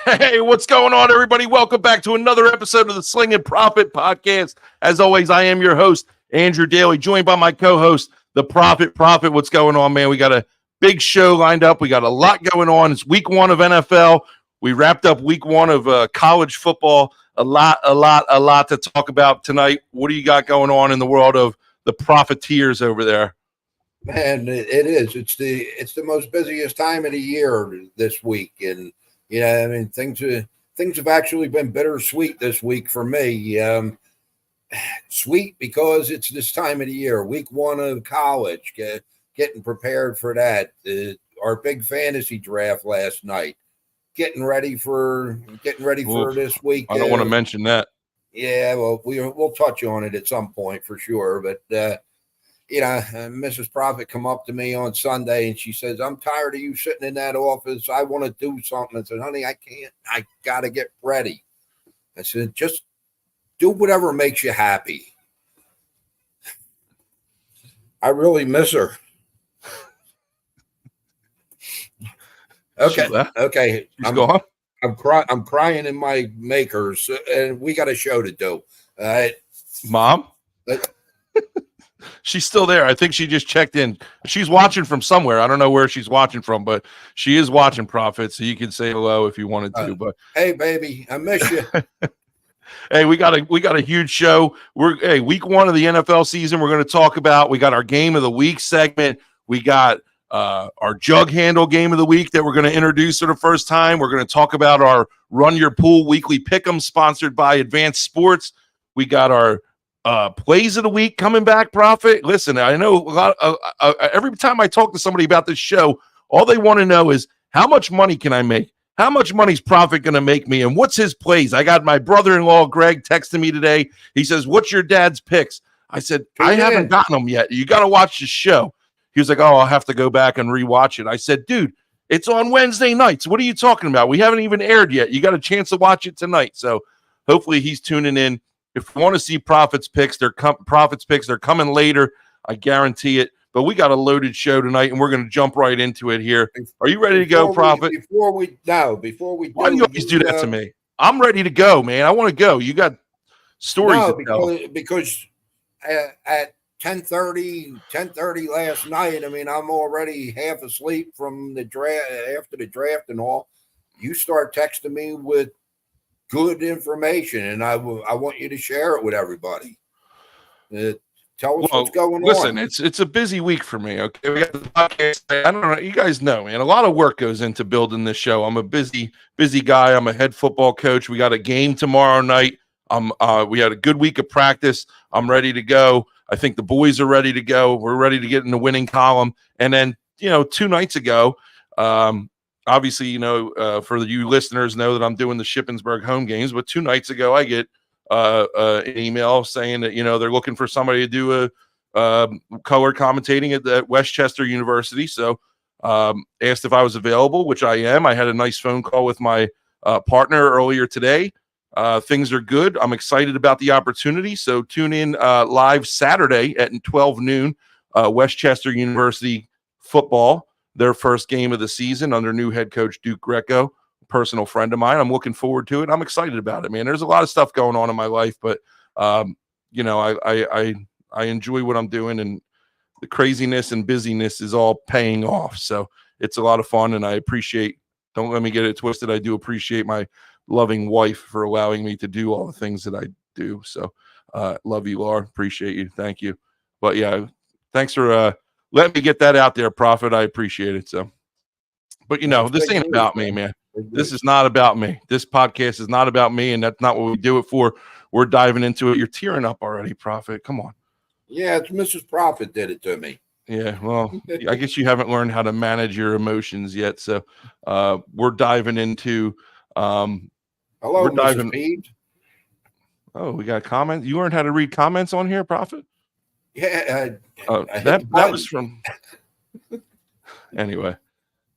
Hey, what's going on, everybody? Welcome back to another episode of the Sling'n Proffet podcast. As always, I am your host, Andrew Daly, joined by my co-host, the Prophet. What's going on, man? We got a big show lined up. We got a lot going on. It's week one of NFL. We wrapped up week one of college football. A lot to talk about tonight. What do you got going on in the world of the profiteers over there? Man, it is. It's the most busiest time of the year this week, and I mean things have actually been bittersweet this week for me. Sweet because it's this time of the year, week one of college, getting prepared for that. Our big fantasy draft last night, getting ready for this week. I don't want to mention that. Yeah, well, we'll touch on it at some point for sure, but. Mrs. Proffet come up to me on Sunday and she says, "I'm tired of you sitting in that office. I want to do something." I said, "Honey, I can't. I got to get ready." I said, "Just do whatever makes you happy." I really miss her. Okay. I'm crying in my makers, and we got a show to do. Mom? She's still there. I think she just checked in. She's watching from somewhere. I don't know where she's watching from, but she is watching Prophet, so you can say hello if you wanted to. But hey, baby, I miss you. Hey, we got a huge show. Week one of the NFL season. We're going to talk about. We got our game of the week segment. We got our Jug Handle game of the week that we're going to introduce for the first time. We're going to talk about our Run Your Pool weekly pick'em sponsored by Advanced Sports. We got our plays of the week coming back, Prophet. Listen, I know a lot. Every time I talk to somebody about this show, all they want to know is how much money can I make? How much money's Prophet going to make me? And what's his plays? I got my brother-in-law, Greg, texting me today. He says, "What's your dad's picks?" I said, "I haven't gotten them yet. You got to watch the show." He was like, "Oh, I'll have to go back and rewatch it." I said, "Dude, it's on Wednesday nights. What are you talking about? We haven't even aired yet. You got a chance to watch it tonight." So hopefully he's tuning in. If you want to see Prophet's picks, they're coming later. I guarantee it. But we got a loaded show tonight, and we're going to jump right into it here. Are you ready to go, Prophet? Before we why do you always do that to me? I'm ready to go, man. I want to go. You got stories to tell. Because at 10:30 last night, I mean, I'm already half asleep from the draft, after the draft and all. You start texting me with good information, and I want you to share it with everybody. Tell us what's going on. Listen, it's a busy week for me. Okay, we got the podcast. I don't know. You guys know, man. A lot of work goes into building this show. I'm a busy guy. I'm a head football coach. We got a game tomorrow night. We had a good week of practice. I'm ready to go. I think the boys are ready to go. We're ready to get in the winning column. And then 2 nights ago, obviously, for you listeners know that I'm doing the Shippensburg home games, but 2 nights ago I get an email saying that, they're looking for somebody to do a color commentating at Westchester University. So asked if I was available, which I am. I had a nice phone call with my partner earlier today. Things are good. I'm excited about the opportunity. So tune in live Saturday at 12 noon, Westchester University football. Their first game of the season under new head coach Duke Greco, personal friend of mine. I'm looking forward to it. I'm excited about it, man. There's a lot of stuff going on in my life, but I enjoy what I'm doing, and the craziness and busyness is all paying off. So it's a lot of fun, and I appreciate. Don't let me get it twisted. I do appreciate my loving wife for allowing me to do all the things that I do. So love you, Laura. Appreciate you. Thank you. But yeah, thanks for let me get that out there, Prophet. I appreciate it. So, but this ain't about me, man. This is not about me. This podcast is not about me, and that's not what we do it for. We're diving into it. You're tearing up already, Prophet. Come on. Yeah, it's Mrs. Proffet did it to me. Yeah, well, I guess you haven't learned how to manage your emotions yet. So, we're diving into. Hello, Mrs. Peebler. Oh, we got comments. You learned how to read comments on here, Prophet? Yeah, that was from anyway.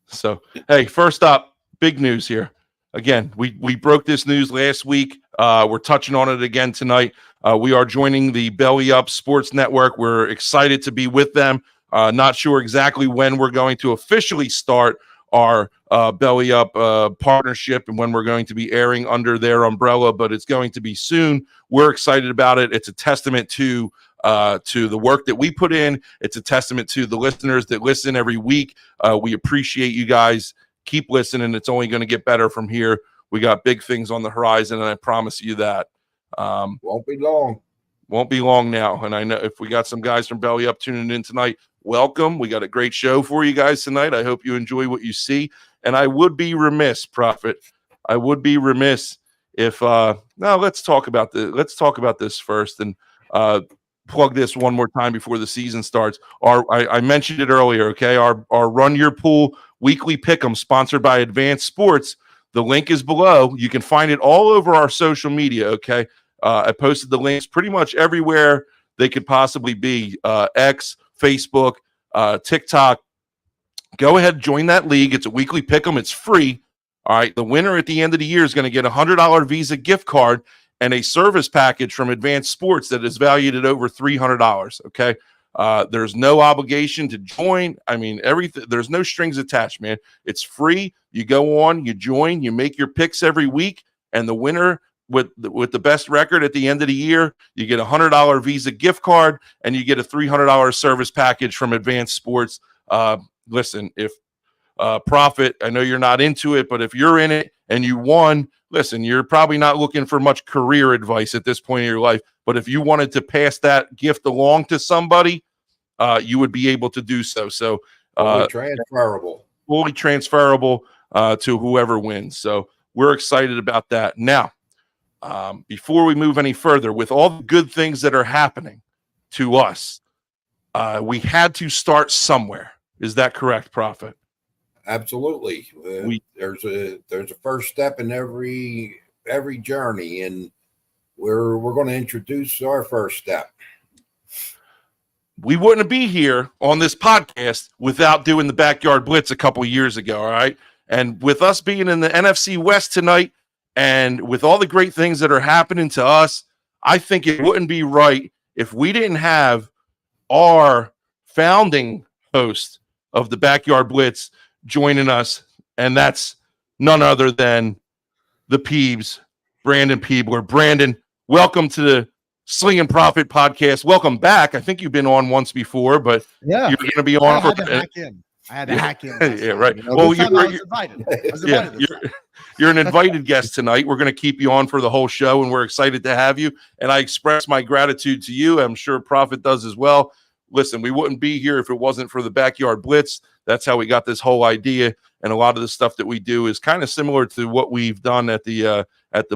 So hey, first up, big news here. Again, we broke this news last week. We're touching on it again tonight. We are joining the Belly Up Sports Network. We're excited to be with them. Not sure exactly when we're going to officially start our Belly Up partnership and when we're going to be airing under their umbrella, but it's going to be soon. We're excited about it. It's a testament to the work that we put in. It's a testament to the listeners that listen every week. We appreciate you guys. Keep listening. It's only going to get better from here. We got big things on the horizon, and I promise you that. Won't be long. Won't be long now. And I know if we got some guys from Belly Up tuning in tonight, welcome. We got a great show for you guys tonight. I hope you enjoy what you see. And I would be remiss, Prophet. I would be remiss if let's talk about this first and plug this one more time before the season starts. I mentioned it earlier, okay? Our Run Your Pool weekly pick'em sponsored by Advanced Sports. The link is below. You can find it all over our social media, okay? I posted the links pretty much everywhere they could possibly be. X, Facebook, TikTok. Go ahead, join that league. It's a weekly pick'em. It's free. All right. The winner at the end of the year is going to get a $100 Visa gift card and a service package from Advanced Sports that is valued at over $300. Okay. There's no obligation to join. I mean, everything. There's no strings attached, man. It's free. You go on, you join, you make your picks every week, and the winner with the best record at the end of the year, you get a $100 Visa gift card and you get a $300 service package from Advanced Sports. Listen, if Prophet, I know you're not into it, but if you're in it and you won, listen, you're probably not looking for much career advice at this point in your life. But if you wanted to pass that gift along to somebody, you would be able to do so. So Fully transferable to whoever wins. So we're excited about that. Now, before we move any further, with all the good things that are happening to us, we had to start somewhere. Is that correct, Prophet? Absolutely. There's a first step in every journey, and we're going to introduce our first step. We wouldn't be here on this podcast without doing the Backyard Blitz a couple years ago, all right? And with us being in the NFC West tonight and with all the great things that are happening to us, I think it wouldn't be right if we didn't have our founding host of the Backyard Blitz joining us, and that's none other than the Peebs, Brandon Peebler. Brandon, welcome to the Sling'n Proffet podcast. Welcome back. I think you've been on once before, but yeah, you're going to be on. I had to hack in. Yeah, right. You know, well, I was invited. You're an invited guest tonight. We're going to keep you on for the whole show, and we're excited to have you. And I express my gratitude to you. I'm sure Prophet does as well. Listen, we wouldn't be here if it wasn't for the Backyard Blitz. That's how we got this whole idea. And a lot of the stuff that we do is kind of similar to what we've done at the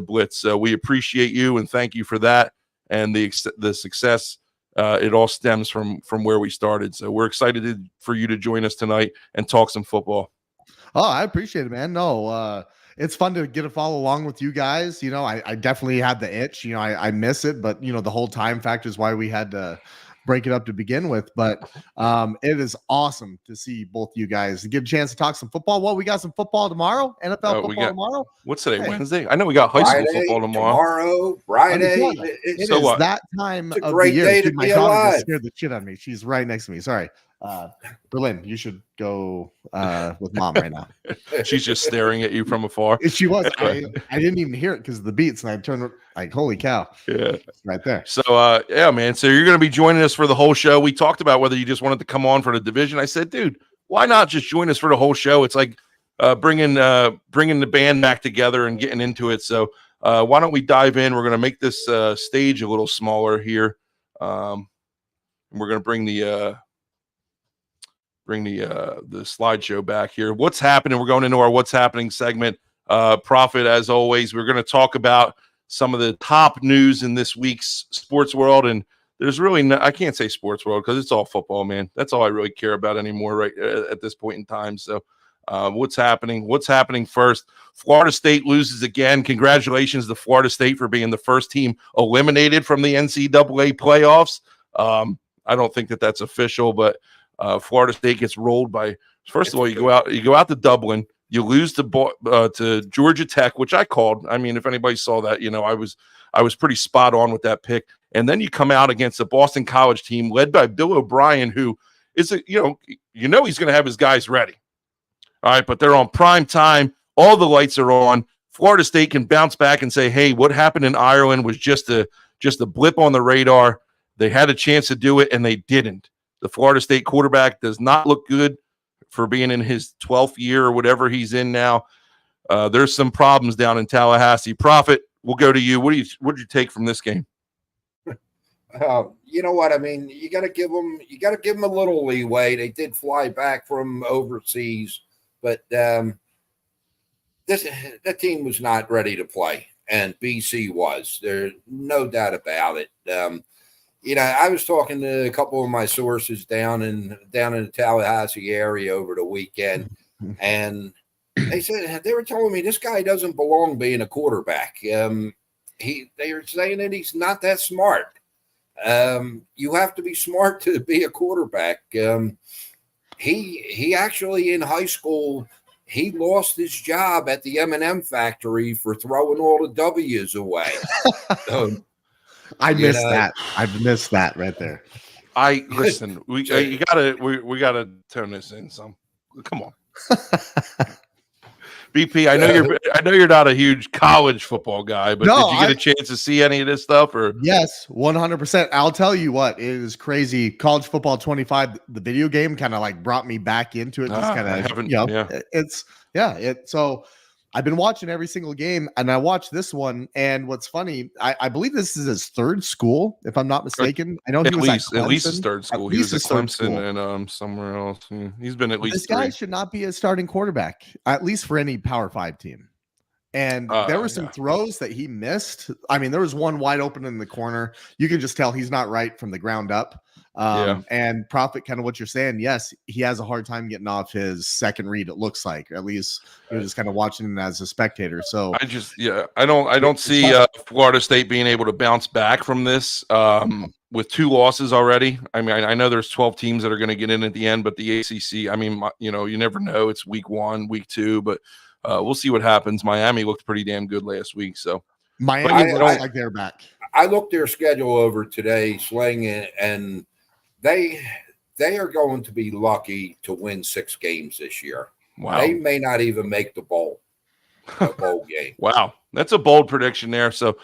Blitz. So we appreciate you and thank you for that. And the success, it all stems from where we started. So we're excited for you to join us tonight and talk some football. Oh, I appreciate it, man. No, it's fun to get a follow along with you guys. You know, I definitely had the itch. You know, I miss it, but you know, the whole time factor is why we had to break it up to begin with. But it is awesome to see both you guys get a chance to talk some football. Well, we got some football tomorrow, NFL football tomorrow. What's today? Hey. Wednesday? I know we got high school football tomorrow. Friday. It is what? That time of the year. Dude, my daughter just scared the shit out of me. She's right next to me. Sorry. Berlin, you should go with mom right now. She's just staring at you from afar. She was. I didn't even hear it because of the beats, and I turned like, holy cow. Yeah. Right there. So, yeah, man. So you're going to be joining us for the whole show. We talked about whether you just wanted to come on for the division. I said, dude, why not just join us for the whole show? It's like bringing the band back together and getting into it. So why don't we dive in? We're going to make this stage a little smaller here. We're going to bring the slideshow back here. What's happening? We're going into our What's Happening segment. Prophet, as always, we're going to talk about some of the top news in this week's sports world. And there's really I can't say sports world because it's all football, man. That's all I really care about anymore right at this point in time. So what's happening? What's happening first? Florida State loses again. Congratulations to Florida State for being the first team eliminated from the NCAA playoffs. I don't think that that's official, but Florida State gets rolled by. First of all, you go out to Dublin, you lose to Georgia Tech, which I called. I mean, if anybody saw that, you know, I was pretty spot on with that pick. And then you come out against a Boston College team led by Bill O'Brien, who is he's going to have his guys ready. All right, but they're on prime time. All the lights are on. Florida State can bounce back and say, hey, what happened in Ireland was just a blip on the radar. They had a chance to do it, and they didn't. The Florida State quarterback does not look good for being in his 12th year or whatever he's in now. There's some problems down in Tallahassee. Proffet, we'll go to you. What did you take from this game? You know what I mean. You got to give them a little leeway. They did fly back from overseas, but that team was not ready to play, and BC was. There's no doubt about it. I was talking to a couple of my sources down in the Tallahassee area over the weekend, and they were telling me this guy doesn't belong being a quarterback. They were saying that he's not that smart. You have to be smart to be a quarterback. He actually in high school he lost his job at the M&M factory for throwing all the W's away. I missed that. I missed that right there. Listen. We gotta turn this in some. Come on. BP, I know you're not a huge college football guy, but did you get a chance to see any of this stuff? Or yes, 100%. I'll tell you what, it is crazy. College Football 25, the video game, kind of like brought me back into it. Just kind of, So I've been watching every single game, and I watched this one. And what's funny, I believe this is his third school, if I'm not mistaken. I know he was at least his third school. He was at Clemson and somewhere else. He's been at least. This guy should not be a starting quarterback, at least for any Power 5 team. And there were some throws that he missed. I mean, there was one wide open in the corner. You can just tell he's not right from the ground up. And Proffet, kind of what you're saying. Yes, he has a hard time getting off his second read. It looks like, at least you're just kind of watching him as a spectator. So I don't see Florida State being able to bounce back from this with 2 losses already. I mean, I know there's 12 teams that are going to get in at the end, but the ACC, I mean, you never know. It's week 1, week 2, but we'll see what happens. Miami looked pretty damn good last week. So Miami looks like they're back. I looked their schedule over today, Sling, and they are going to be lucky to win 6 games this year. Wow. They may not even make the bowl game. Wow. That's a bold prediction there. So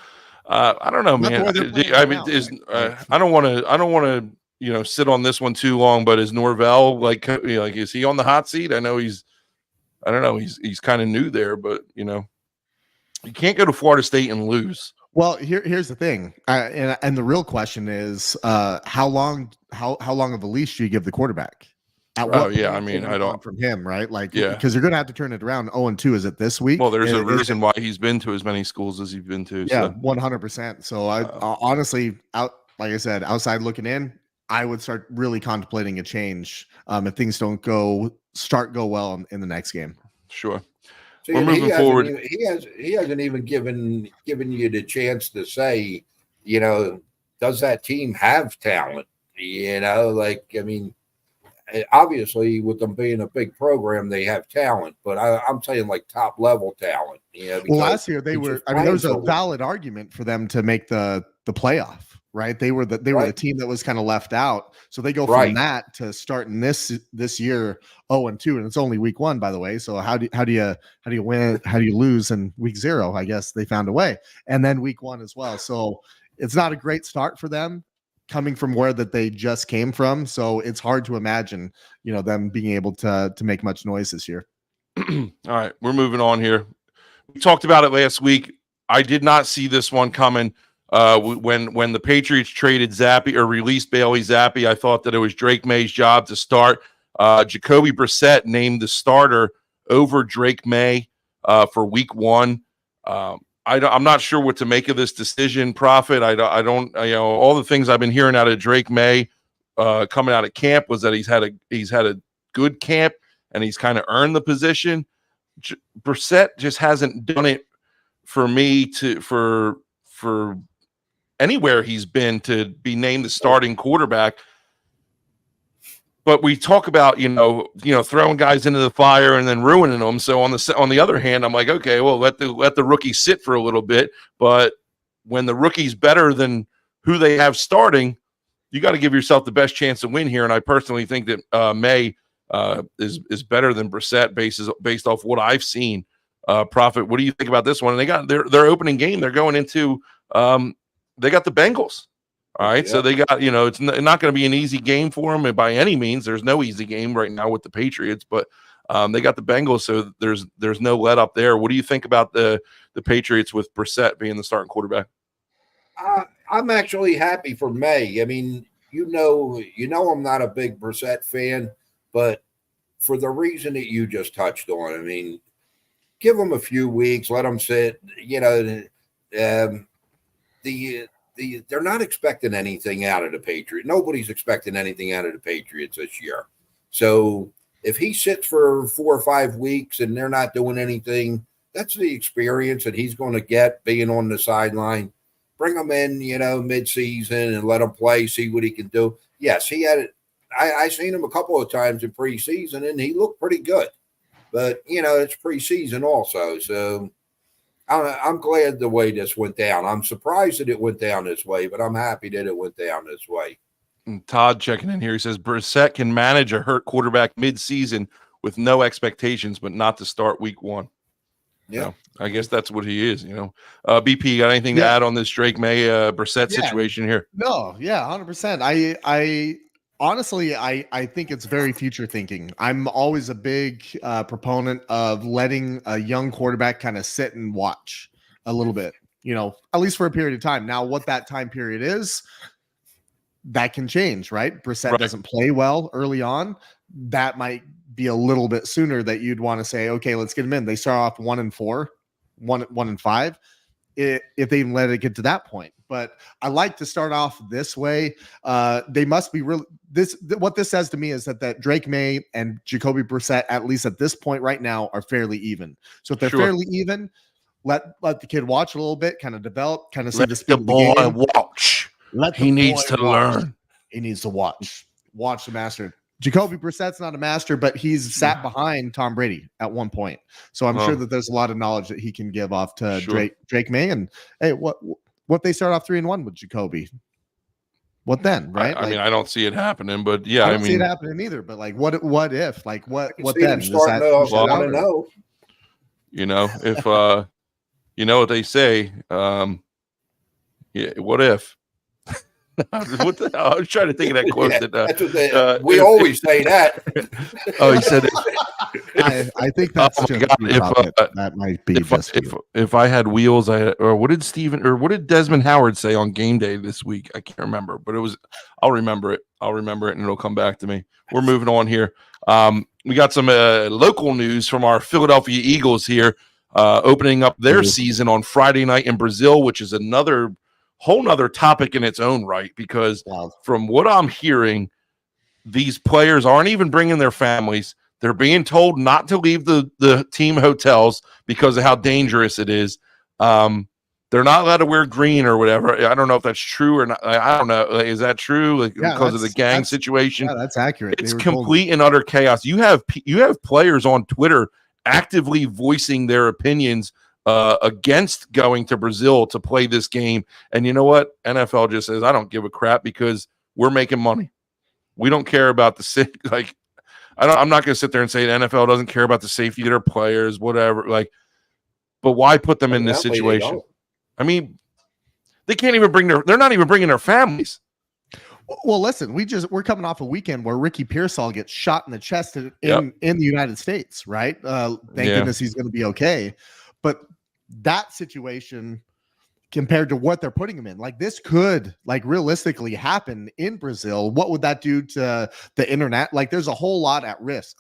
I don't know, man. I don't want to, sit on this one too long, but is Norvell is he on the hot seat? I know he's kind of new there, but you can't go to Florida State and lose. Well, here's the thing, and the real question is, how long of a leash do you give the quarterback? I mean, I don't from him, right? Because you're going to have to turn it around. 0-2 is it this week? Well, there's a reason why he's been to as many schools as he's been to. Yeah, 100%. So I honestly, like I said, outside looking in, I would start really contemplating a change if things don't go well in the next game. Sure. See, we're moving forward. He hasn't even given you the chance to say, does that team have talent? I mean, obviously with them being a big program, they have talent, but I'm saying like top level talent. Well, last year there was a valid argument for them to make the playoff. Right, they were the team that was kind of left out, so they go from that to starting this year 0-2, and it's only week 1, by the way. So how do you win? How do you lose in week 0? I guess they found a way, and then week 1 as well. So it's not a great start for them coming from where that they just came from. So it's hard to imagine them being able to make much noise this year. All right, we're moving on here. We talked about it last week. I did not see this one coming. When the Patriots traded Zappe or released Bailey Zappe, I thought that it was Drake May's job to start. Jacoby Brissett named the starter over Drake May for week 1. I'm not sure what to make of this decision, Proffet. I don't all the things I've been hearing out of Drake May coming out of camp was that he's had a good camp and he's kind of earned the position. Brissett just hasn't done it for me for anywhere he's been to be named the starting quarterback. But we talk about, throwing guys into the fire and then ruining them. So on the other hand, I'm like, okay, well, let the rookie sit for a little bit. But when the rookie's better than who they have starting, you got to give yourself the best chance to win here. And I personally think that May is better than Brissett based off what I've seen. Prophet, what do you think about this one? And they got their opening game. They're going into they got the Bengals. All right, so they got, it's not going to be an easy game for them by any means. There's no easy game right now with the Patriots, but they got the Bengals, so there's no let up there. What do you think about the Patriots with Brissett being the starting quarterback? I'm actually happy for May. I mean, I'm not a big Brissett fan, but for the reason that you just touched on, I mean, give them a few weeks, let them sit. They're not expecting anything out of the Patriots. Nobody's expecting anything out of the Patriots this year. So if he sits for 4 or 5 weeks and they're not doing anything, that's the experience that he's going to get being on the sideline. Bring him in, mid-season and let him play, see what he can do. Yes, he had it. I seen him a couple of times in preseason, and he looked pretty good. But, it's preseason also. So I'm glad the way this went down. I'm surprised that it went down this way, but I'm happy that it went down this way. And Todd checking in here. He says Brissett can manage a hurt quarterback mid-season with no expectations, but not to start week 1. Yeah, I guess that's what he is. BP, got anything to add on this Drake May Brissett situation here? No, 100%. I honestly, I think it's very future thinking. I'm always a big proponent of letting a young quarterback kind of sit and watch a little bit, at least for a period of time. Now, what that time period is, that can change, right? Brissett doesn't play well early on. That might be a little bit sooner that you'd want to say, okay, let's get him in. They start off 1-4, 1-5. If they even let it get to that point. But I like to start off this way. They must be really what this says to me is that Drake May and Jacoby Brissett, at least at this point right now, are fairly even. So if they're fairly even, let the kid watch a little bit, kind of develop, kind of see the speed of the game. Watch. He needs to learn. He needs to watch the master. Jacoby Brissett's not a master, but he's sat behind Tom Brady at one point. So I'm sure that there's a lot of knowledge that he can give off to Drake May. And hey, what they start off 3-1 with Jacoby? What then, right? I mean, I don't see it happening, but I don't see it happening either. But what if? Like what then? Starting off, I want to know. If what they say, what if? What the hell? I was trying to think of that quote. We always say that. Oh, he said it. I think that's that might be if I had wheels, what did Desmond Howard say on game day this week? I can't remember, but I'll remember it, and it'll come back to me. We're moving on here. We got some local news from our Philadelphia Eagles here, opening up their season on Friday night in Brazil, which is another whole nother topic in its own right, because from what I'm hearing, these players aren't even bringing their families. They're being told not to leave the team hotels because of how dangerous it is. They're not allowed to wear green or whatever. I don't know if that's true or not. I don't know. Is that true? Because of the gang situation? Yeah, that's accurate. It's complete and utter chaos. You have players on Twitter actively voicing their opinions against going to Brazil to play this game. And you know what? NFL just says, I don't give a crap because we're making money. We don't care about the I'm not going to sit there and say the NFL doesn't care about the safety of their players, whatever. But why put them in this situation? I mean, they can't even they're not even bringing their families. Well, listen, we're coming off a weekend where Ricky Pearsall gets shot in the chest in the United States, right? Thank goodness he's going to be okay. But that situation compared to what they're putting him in, this could realistically happen in Brazil. What would that do to the internet? There's a whole lot at risk,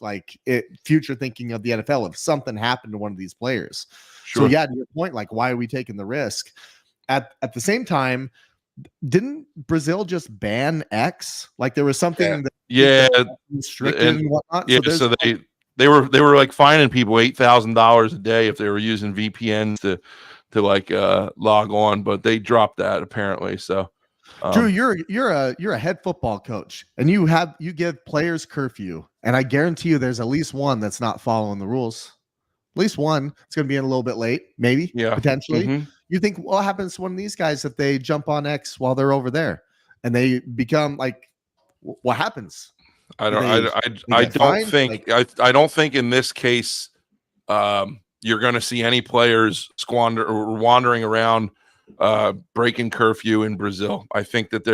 future thinking of the NFL if something happened to one of these players. Sure. So to your point, why are we taking the risk? At the same time, didn't Brazil just ban X? There was something that restricted and whatnot. Yeah, so they were finding people $8,000 a day if they were using VPNs to log on, but they dropped that apparently. So Drew, you're a head football coach, and you give players curfew, and I guarantee you there's at least one that's not following the rules. At least one. It's going to be in a little bit late, maybe, potentially. Mm-hmm. You think what happens to one of these guys if they jump on X while they're over there and they become what happens? I Do don't. they I get don't fined? think. I don't think in this case, you're going to see any players squander or wandering around, breaking curfew in Brazil. I think that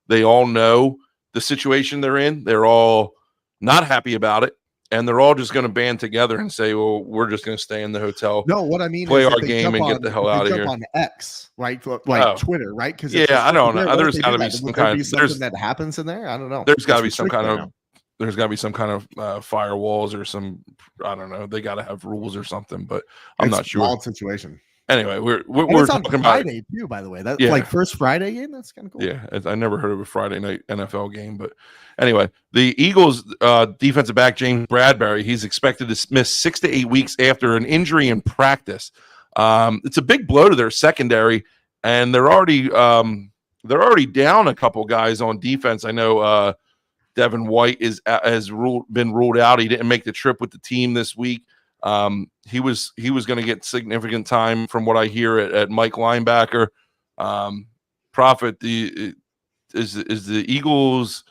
they all know the situation they're in. They're all not happy about it, and they're all just going to band together and say, "Well, we're just going to stay in the hotel, No, what I mean play is our if they game, jump and on get the hell if they out of jump here." on X, right? Like Oh, Twitter, right? Because yeah, I don't know. what There's if they got to did be that? some Would there kind be of something that happens in there? I don't know. there's got to It's be some kind restricted of now. there's got to be some kind of firewalls or some, I don't know. They got to have rules or something, but I'm It's not a sure. wild situation. Anyway, And we're it's on talking about Friday too, by the way. That's yeah. like first Friday game. That's kind of cool. Yeah, I never heard of a Friday night NFL game, but anyway, the Eagles defensive back James Bradbury, he's expected to miss 6 to 8 weeks after an injury in practice. It's a big blow to their secondary, and they're already down a couple guys on defense. I know Devin White been ruled out. He didn't make the trip with the team this week. He was going to get significant time from what I hear at Mike linebacker. Proffet, the Eagles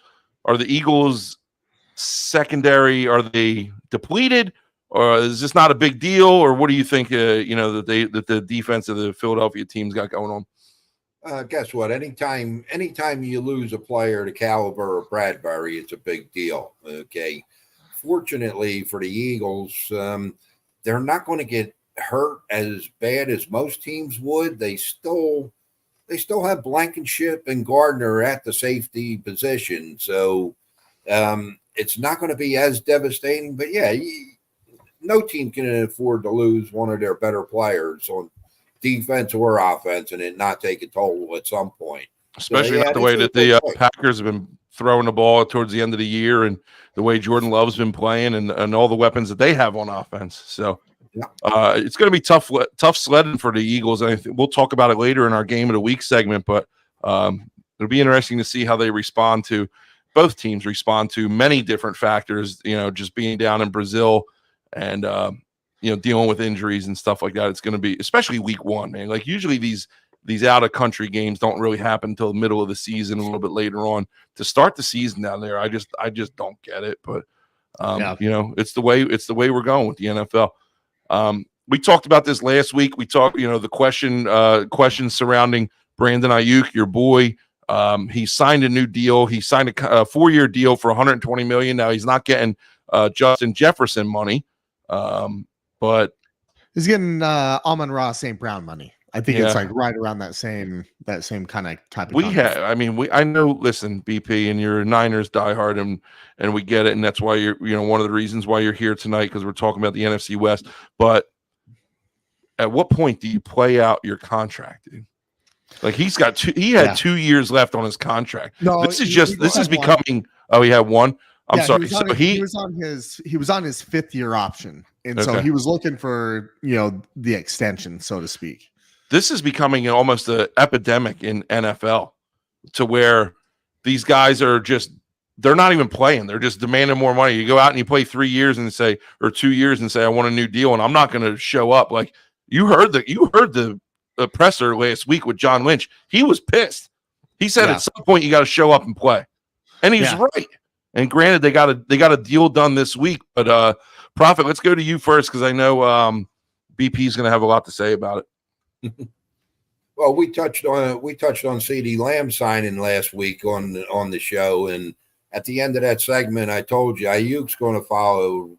secondary, are they depleted, or is this not a big deal, or what do you think? That the defense of the Philadelphia team's got going on. Guess what? Anytime you lose a player the caliber of Bradbury, it's a big deal. Okay. Fortunately for the Eagles, they're not going to get hurt as bad as most teams would. They still have Blankenship and Gardner at the safety position, so it's not going to be as devastating. But yeah, no team can afford to lose one of their better players on defense or offense and it not take a toll at some point. Especially not the way that the Packers have been throwing the ball towards the end of the year, and the way Jordan Love's been playing, and all the weapons that they have on offense. So it's going to be tough sledding for the Eagles. And we'll talk about it later in our Game of the Week segment, but it'll be interesting to see how they both teams respond to many different factors, just being down in Brazil and, dealing with injuries and stuff like that. It's going to be, especially week one, man. Like usually these out of country games don't really happen until the middle of the season, a little bit later on. To start the season down there, I just don't get it. But it's the way we're going with the NFL. We talked about this last week. We talked, the questions surrounding Brandon Ayuk, your boy. He signed a new deal. He signed a 4-year deal for $120 million. Now he's not getting Justin Jefferson money, but he's getting Amon-Ra St. Brown money. I think it's like right around that same kind of type of I know, listen, BP, and you're a Niners diehard, and we get it, and that's why you're one of the reasons why you're here tonight, because we're talking about the NFC West. But at what point do you play out your contract, dude? Like he had 2 years left on his contract. No, this is becoming. Oh, he had one. I'm sorry. He was on his 5th year option, and so he was looking for the extension, so to speak. This is becoming almost an epidemic in NFL, to where these guys they're not even playing. They're just demanding more money. You go out and you play 3 years or 2 years and say, I want a new deal, and I'm not going to show up. Like you heard the presser last week with John Lynch. He was pissed. He said at some point you got to show up and play. And he's right. And granted, they got a deal done this week, but Proffet, let's go to you first, because I know BP is going to have a lot to say about it. Well, we touched on CeeDee Lamb signing last week on the show, and at the end of that segment, I told you Ayuk's going to follow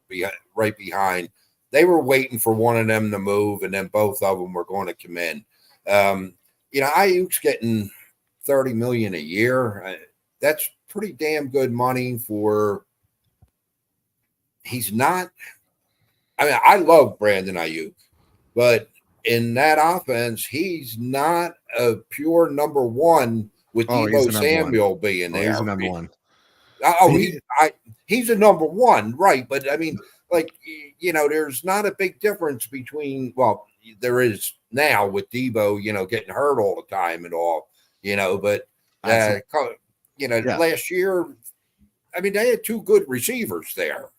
right behind. They were waiting for one of them to move, and then both of them were going to come in. Ayuk's getting $30 million a year. That's pretty damn good money for. He's not. I mean, I love Brandon Ayuk, but in that offense, he's not a pure number one with Deebo Samuel being there. He's a number one. He's a number one, right? But I mean, there's not a big difference between. Well, there is now with Deebo, getting hurt all the time and all, But last year, I mean, they had 2 good receivers there,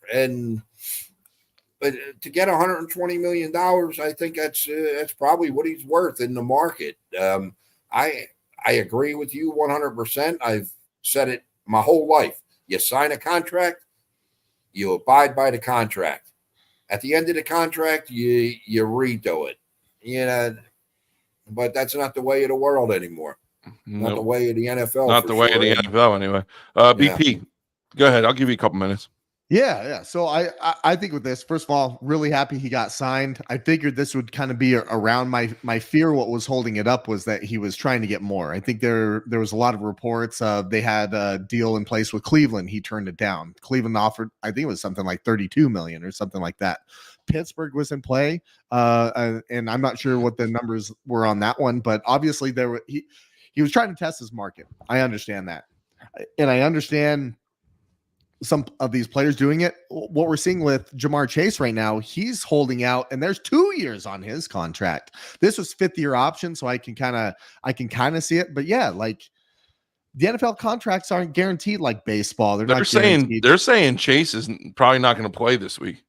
but to get $120 million, I think that's probably what he's worth in the market. I agree with you 100%. I've said it my whole life. You sign a contract, You abide by the contract. At the end of the contract, you redo it. You know, but that's not the way of the world anymore. Not the way of the NFL. Not the way of the NFL anyway. BP, go ahead. I'll give you a couple minutes. Yeah. So I think with this, first of all, really happy he got signed. I figured this would kind of be around my fear. What was holding it up was that he was trying to get more. I think there was a lot of reports they had a deal in place with Cleveland. He turned it down. Cleveland offered, I think it was something like 32 million or something like that. Pittsburgh was in play, and I'm not sure what the numbers were on that one, but obviously he was trying to test his market. I understand that, and I understand some of these players doing it. What we're seeing with Jamar Chase right now, he's holding out, and there's 2 years on his contract. This was 5th-year option, so I can kind of see it. But yeah, like the NFL contracts aren't guaranteed like baseball. They're saying Chase is probably not going to play this week.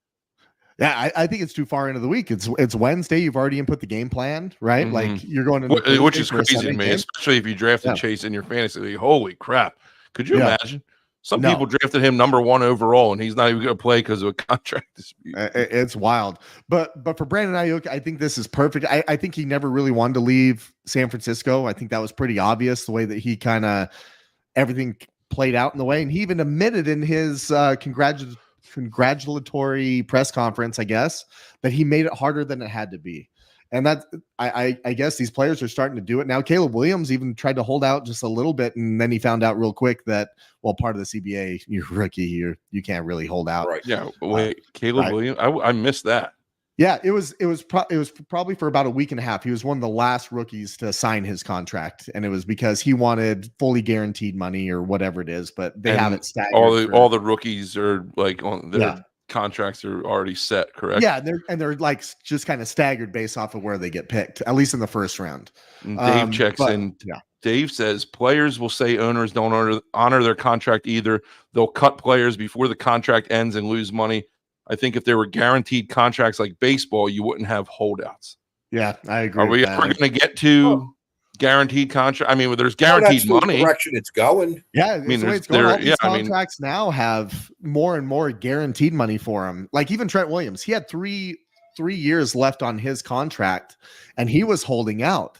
Yeah, I think it's too far into the week. It's Wednesday. You've already input the game plan, right? Mm-hmm. Like you're going into which is crazy to me, especially if you drafted Chase in your fantasy league. Holy crap! Could you imagine? Some people drafted him number 1 overall, and he's not even going to play because of a contract dispute. It's wild. But for Brandon Ayuk, I think this is perfect. I think he never really wanted to leave San Francisco. I think that was pretty obvious the way that he kind of everything played out in the way, and he even admitted in his congratulatory press conference, I guess, that he made it harder than it had to be. And that I guess these players are starting to do it now. Caleb Williams even tried to hold out just a little bit, and then he found out real quick that, well, part of the CBA, you're a rookie, you can't really hold out. Right. Yeah. Wait, Caleb Williams, I missed that. Yeah, it was probably for about a week and a half. He was one of the last rookies to sign his contract, and it was because he wanted fully guaranteed money or whatever it is. But they have it staggered. All the rookies are like on their contracts are already set, correct? Yeah, they're like just kind of staggered based off of where they get picked, at least in the first round. And Dave checks in. Yeah. Dave says players will say owners don't honor their contract either. They'll cut players before the contract ends and lose money. I think if there were guaranteed contracts like baseball, you wouldn't have holdouts. Yeah, I agree. Are we ever going to get to guaranteed contract? I mean, there's guaranteed money. The direction it's going. Yeah, I mean, it's going. All these contracts now have more and more guaranteed money for him. Like even Trent Williams, he had three years left on his contract, and he was holding out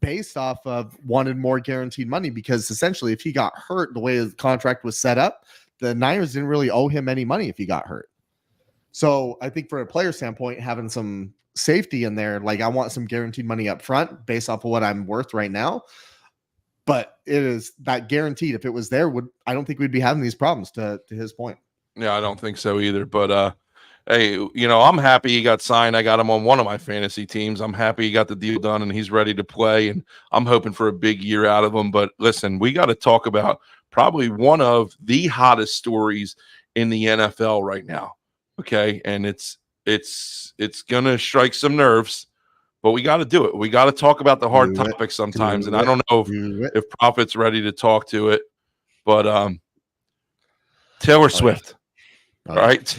based off of wanted more guaranteed money because essentially, if he got hurt, the way the contract was set up, the Niners didn't really owe him any money if he got hurt. So I think for a player standpoint, having some safety in there, like I want some guaranteed money up front based off of what I'm worth right now. But it is that guaranteed. If it was there, I don't think we'd be having these problems to his point. Yeah, I don't think so either. But hey, I'm happy he got signed. I got him on one of my fantasy teams. I'm happy he got the deal done and he's ready to play. And I'm hoping for a big year out of him. But listen, we got to talk about probably one of the hottest stories in the NFL right now. Okay, and it's gonna strike some nerves, but we got to do it. We got to talk about the hard topics sometimes, and I don't know if Prophet's ready to talk to it, but Taylor Swift, right?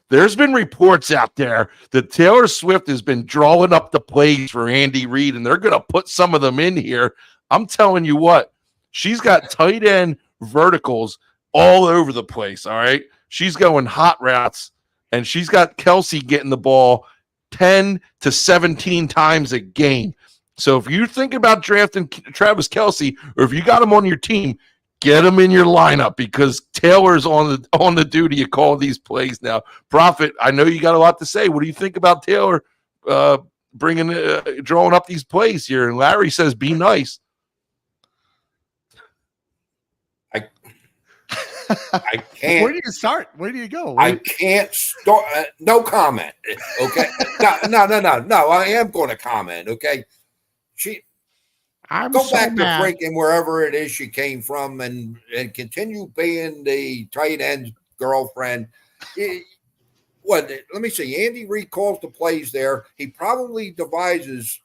There's been reports out there that Taylor Swift has been drawing up the plays for Andy Reid, and they're gonna put some of them in here. I'm telling you what, she's got tight end verticals all over the place. All right. She's going hot routes, and she's got Kelsey getting the ball 10 to 17 times a game. So if you think about drafting Travis Kelsey, or if you got him on your team, get him in your lineup because Taylor's on the duty to call these plays now. Prophet, I know you got a lot to say. What do you think about Taylor drawing up these plays here? And Larry says, be nice. I can't. Where do you start? Where do you go? I can't start. No comment. Okay. No. I am going to comment. Okay. Go back to freaking wherever it is she came from and continue being the tight end girlfriend. Let me see. Andy Reid calls the plays there. He probably devises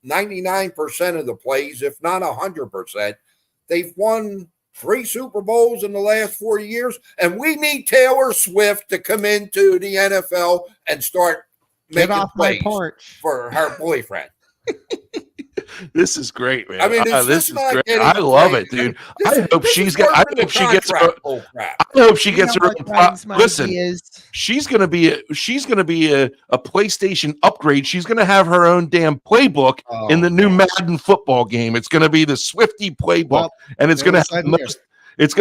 99% of the plays, if not 100%. They've won 3 Super Bowls in the last 4 years, and we need Taylor Swift to come into the NFL and start making plays for her boyfriend. This is great, man. I mean, it's this just is not great. getting I love played. it, dude. This- I hope this she's is got. I part of hope the she gets her. contract bullcrap. I hope she gets her. Listen, She's gonna be a PlayStation upgrade. She's gonna have her own damn playbook in the new Madden football game. It's gonna be the Swifty playbook, and it's gonna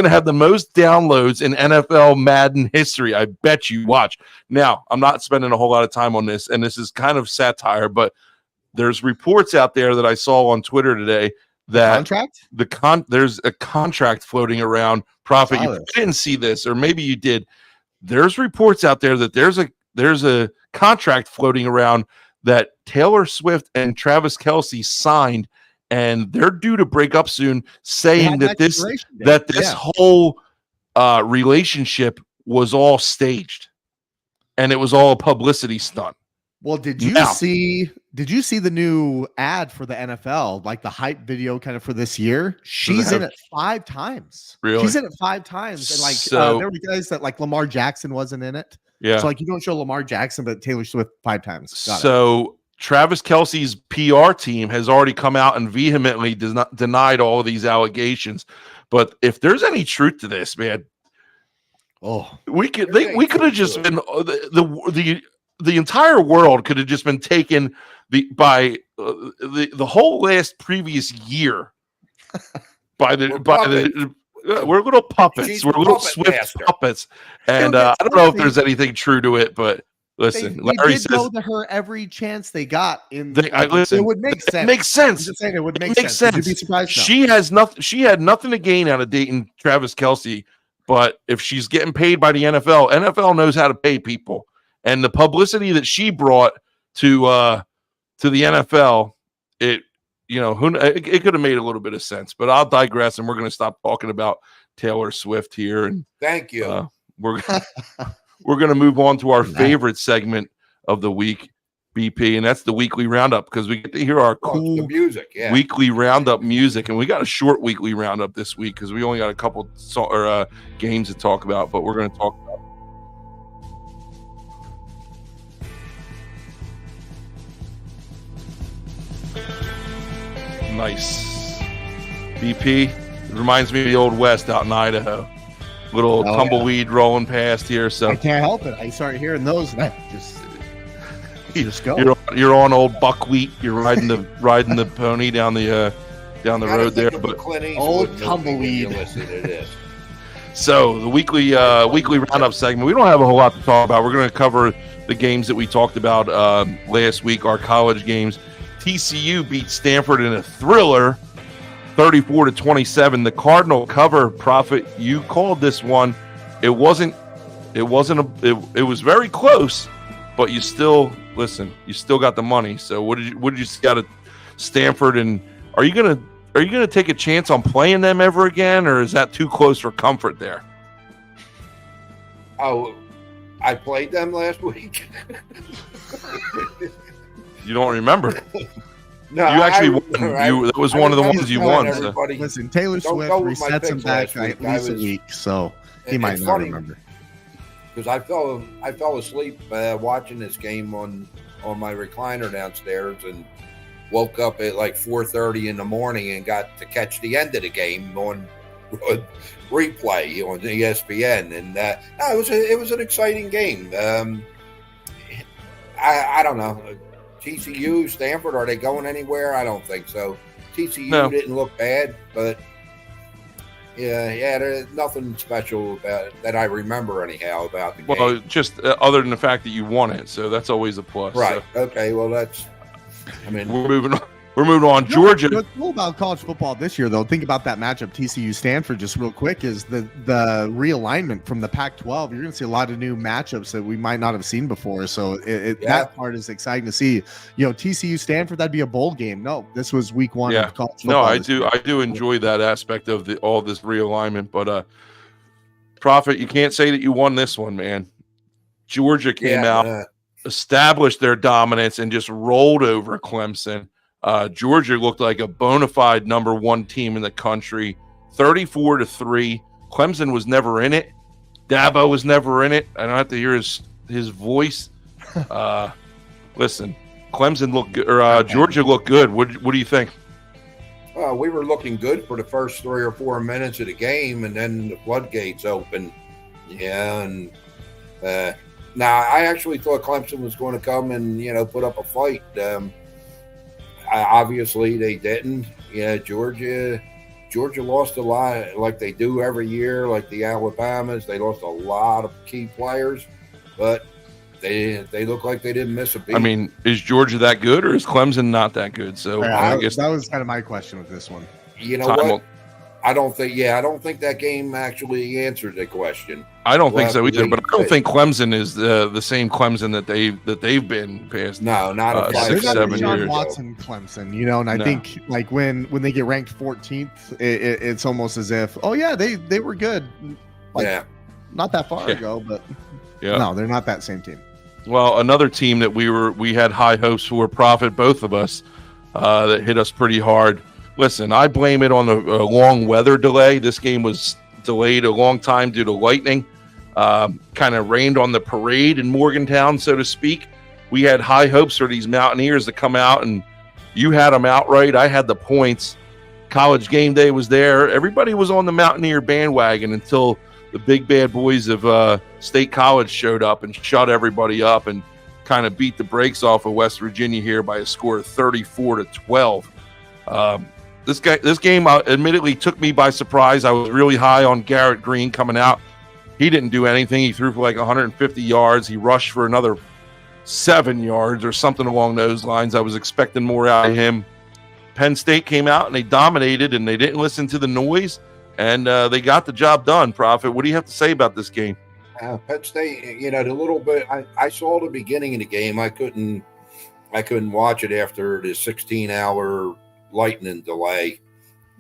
have the most downloads in NFL Madden history. I bet you. Watch. Now, I'm not spending a whole lot of time on this, and this is kind of satire, but there's reports out there that I saw on Twitter today that there's a contract floating around. Prophet, you didn't see this, or maybe you did. There's reports out there that there's a contract floating around that Taylor Swift and Travis Kelce signed, and they're due to break up soon, saying that this whole relationship was all staged and it was all a publicity stunt. Well, did you see the new ad for the NFL, like the hype video kind of for this year? She's in it 5 times. Really? She's in it 5 times. And like there were guys that like Lamar Jackson wasn't in it. Yeah. So like you don't show Lamar Jackson, but Taylor Swift 5 times. Travis Kelce's PR team has already come out and vehemently denied all of these allegations. But if there's any truth to this, man, we could have just been the entire world could have just been taken the whole previous year by the we're little puppets. We're little Swift puppets, and I don't know if there's anything true to it, but listen, Larry says go to her every chance they got. Listen, it would make sense. It makes sense. I'm just saying it would make sense. Would you be surprised? She has nothing. She had nothing to gain out of dating Travis Kelce, but if she's getting paid by the NFL knows how to pay people. And the publicity that she brought to the NFL, it could have made a little bit of sense. But I'll digress, and we're going to stop talking about Taylor Swift here. And thank you. We're going to move on to our favorite segment of the week, BP, and that's the weekly roundup, because we get to hear our cool music, weekly roundup music, and we got a short weekly roundup this week because we only got a couple games to talk about, but we're going to talk about. Nice. BP, it reminds me of the old West out in Idaho. Little tumbleweed rolling past here. So I can't help it. I started hearing those, and I just go. You're on old buckwheat. You're riding the pony down the road there. But old tumbleweed. So the weekly roundup segment. We don't have a whole lot to talk about. We're going to cover the games that we talked about last week, our college games. TCU beat Stanford in a thriller, 34-27. The Cardinal cover, Prophet. You called this one. It was very close, but you still got the money. So what did you see out of Stanford? And are you gonna take a chance on playing them ever again, or is that too close for comfort there? Oh, I played them last week. You don't remember? No, you actually won. That was one of the ones you won. So. Listen, Taylor Swift resets him back at least a week, so he might not remember. Because I fell asleep watching this game on my recliner downstairs, and woke up at like 4:30 in the morning and got to catch the end of the game on replay on ESPN, and it was an exciting game. I don't know. TCU, Stanford, are they going anywhere? I don't think so. TCU didn't look bad, but there's nothing special about it that I remember anyhow about the game. Well, just other than the fact that you won it, so that's always a plus. Right. So. Okay. Well, we're moving on. We're moving on. Georgia. What's cool about college football this year, though, think about that matchup TCU-Stanford just real quick, is the realignment from the Pac-12. You're going to see a lot of new matchups that we might not have seen before. So that part is exciting to see. TCU-Stanford, that'd be a bowl game. No, this was week 1 of college football. No, I do enjoy that aspect of all this realignment. But, Prophet, you can't say that you won this one, man. Georgia came out, established their dominance, and just rolled over Clemson. Georgia looked like a bona fide number 1 team in the country, 34-3. Clemson was never in it. Dabo was never in it. I don't have to hear his voice. Listen, Clemson looked good, or Georgia looked good. What do you think? Well, we were looking good for the first 3 or 4 minutes of the game, and then the floodgates opened. Yeah, and now I actually thought Clemson was going to come and put up a fight. Obviously, they didn't. Yeah, Georgia lost a lot, like they do every year, like the Alabamas. They lost a lot of key players, but they look like they didn't miss a beat. I mean, is Georgia that good, or is Clemson not that good? So yeah, I guess that was kind of my question with this one. You know what? I don't think that game actually answered the question. I don't think so either, but I don't think Clemson is the same Clemson that they've been past. No, not a 6, 7 years. Watson, Clemson, and I think like when they get ranked 14th, it's almost as if, oh yeah, they were good. Like, not that far ago, but no, they're not that same team. Well, another team that we had high hopes for, Proffet, both of us, that hit us pretty hard. Listen, I blame it on the long weather delay. This game was delayed a long time due to lightning. Kind of rained on the parade in Morgantown, so to speak. We had high hopes for these Mountaineers to come out, and you had them outright. I had the points. College game day was there. Everybody was on the Mountaineer bandwagon until the big bad boys of State College showed up and shut everybody up and kind of beat the brakes off of West Virginia here by a score of 34-12. This game admittedly took me by surprise. I was really high on Garrett Green coming out. He didn't do anything. He threw for like 150 yards. He rushed for another 7 yards or something along those lines. I was expecting more out of him. Penn State came out and they dominated, and they didn't listen to the noise, and they got the job done. Proffet, what do you have to say about this game? Penn State, the little bit I saw the beginning of the game. I couldn't watch it after the 16-hour lightning delay,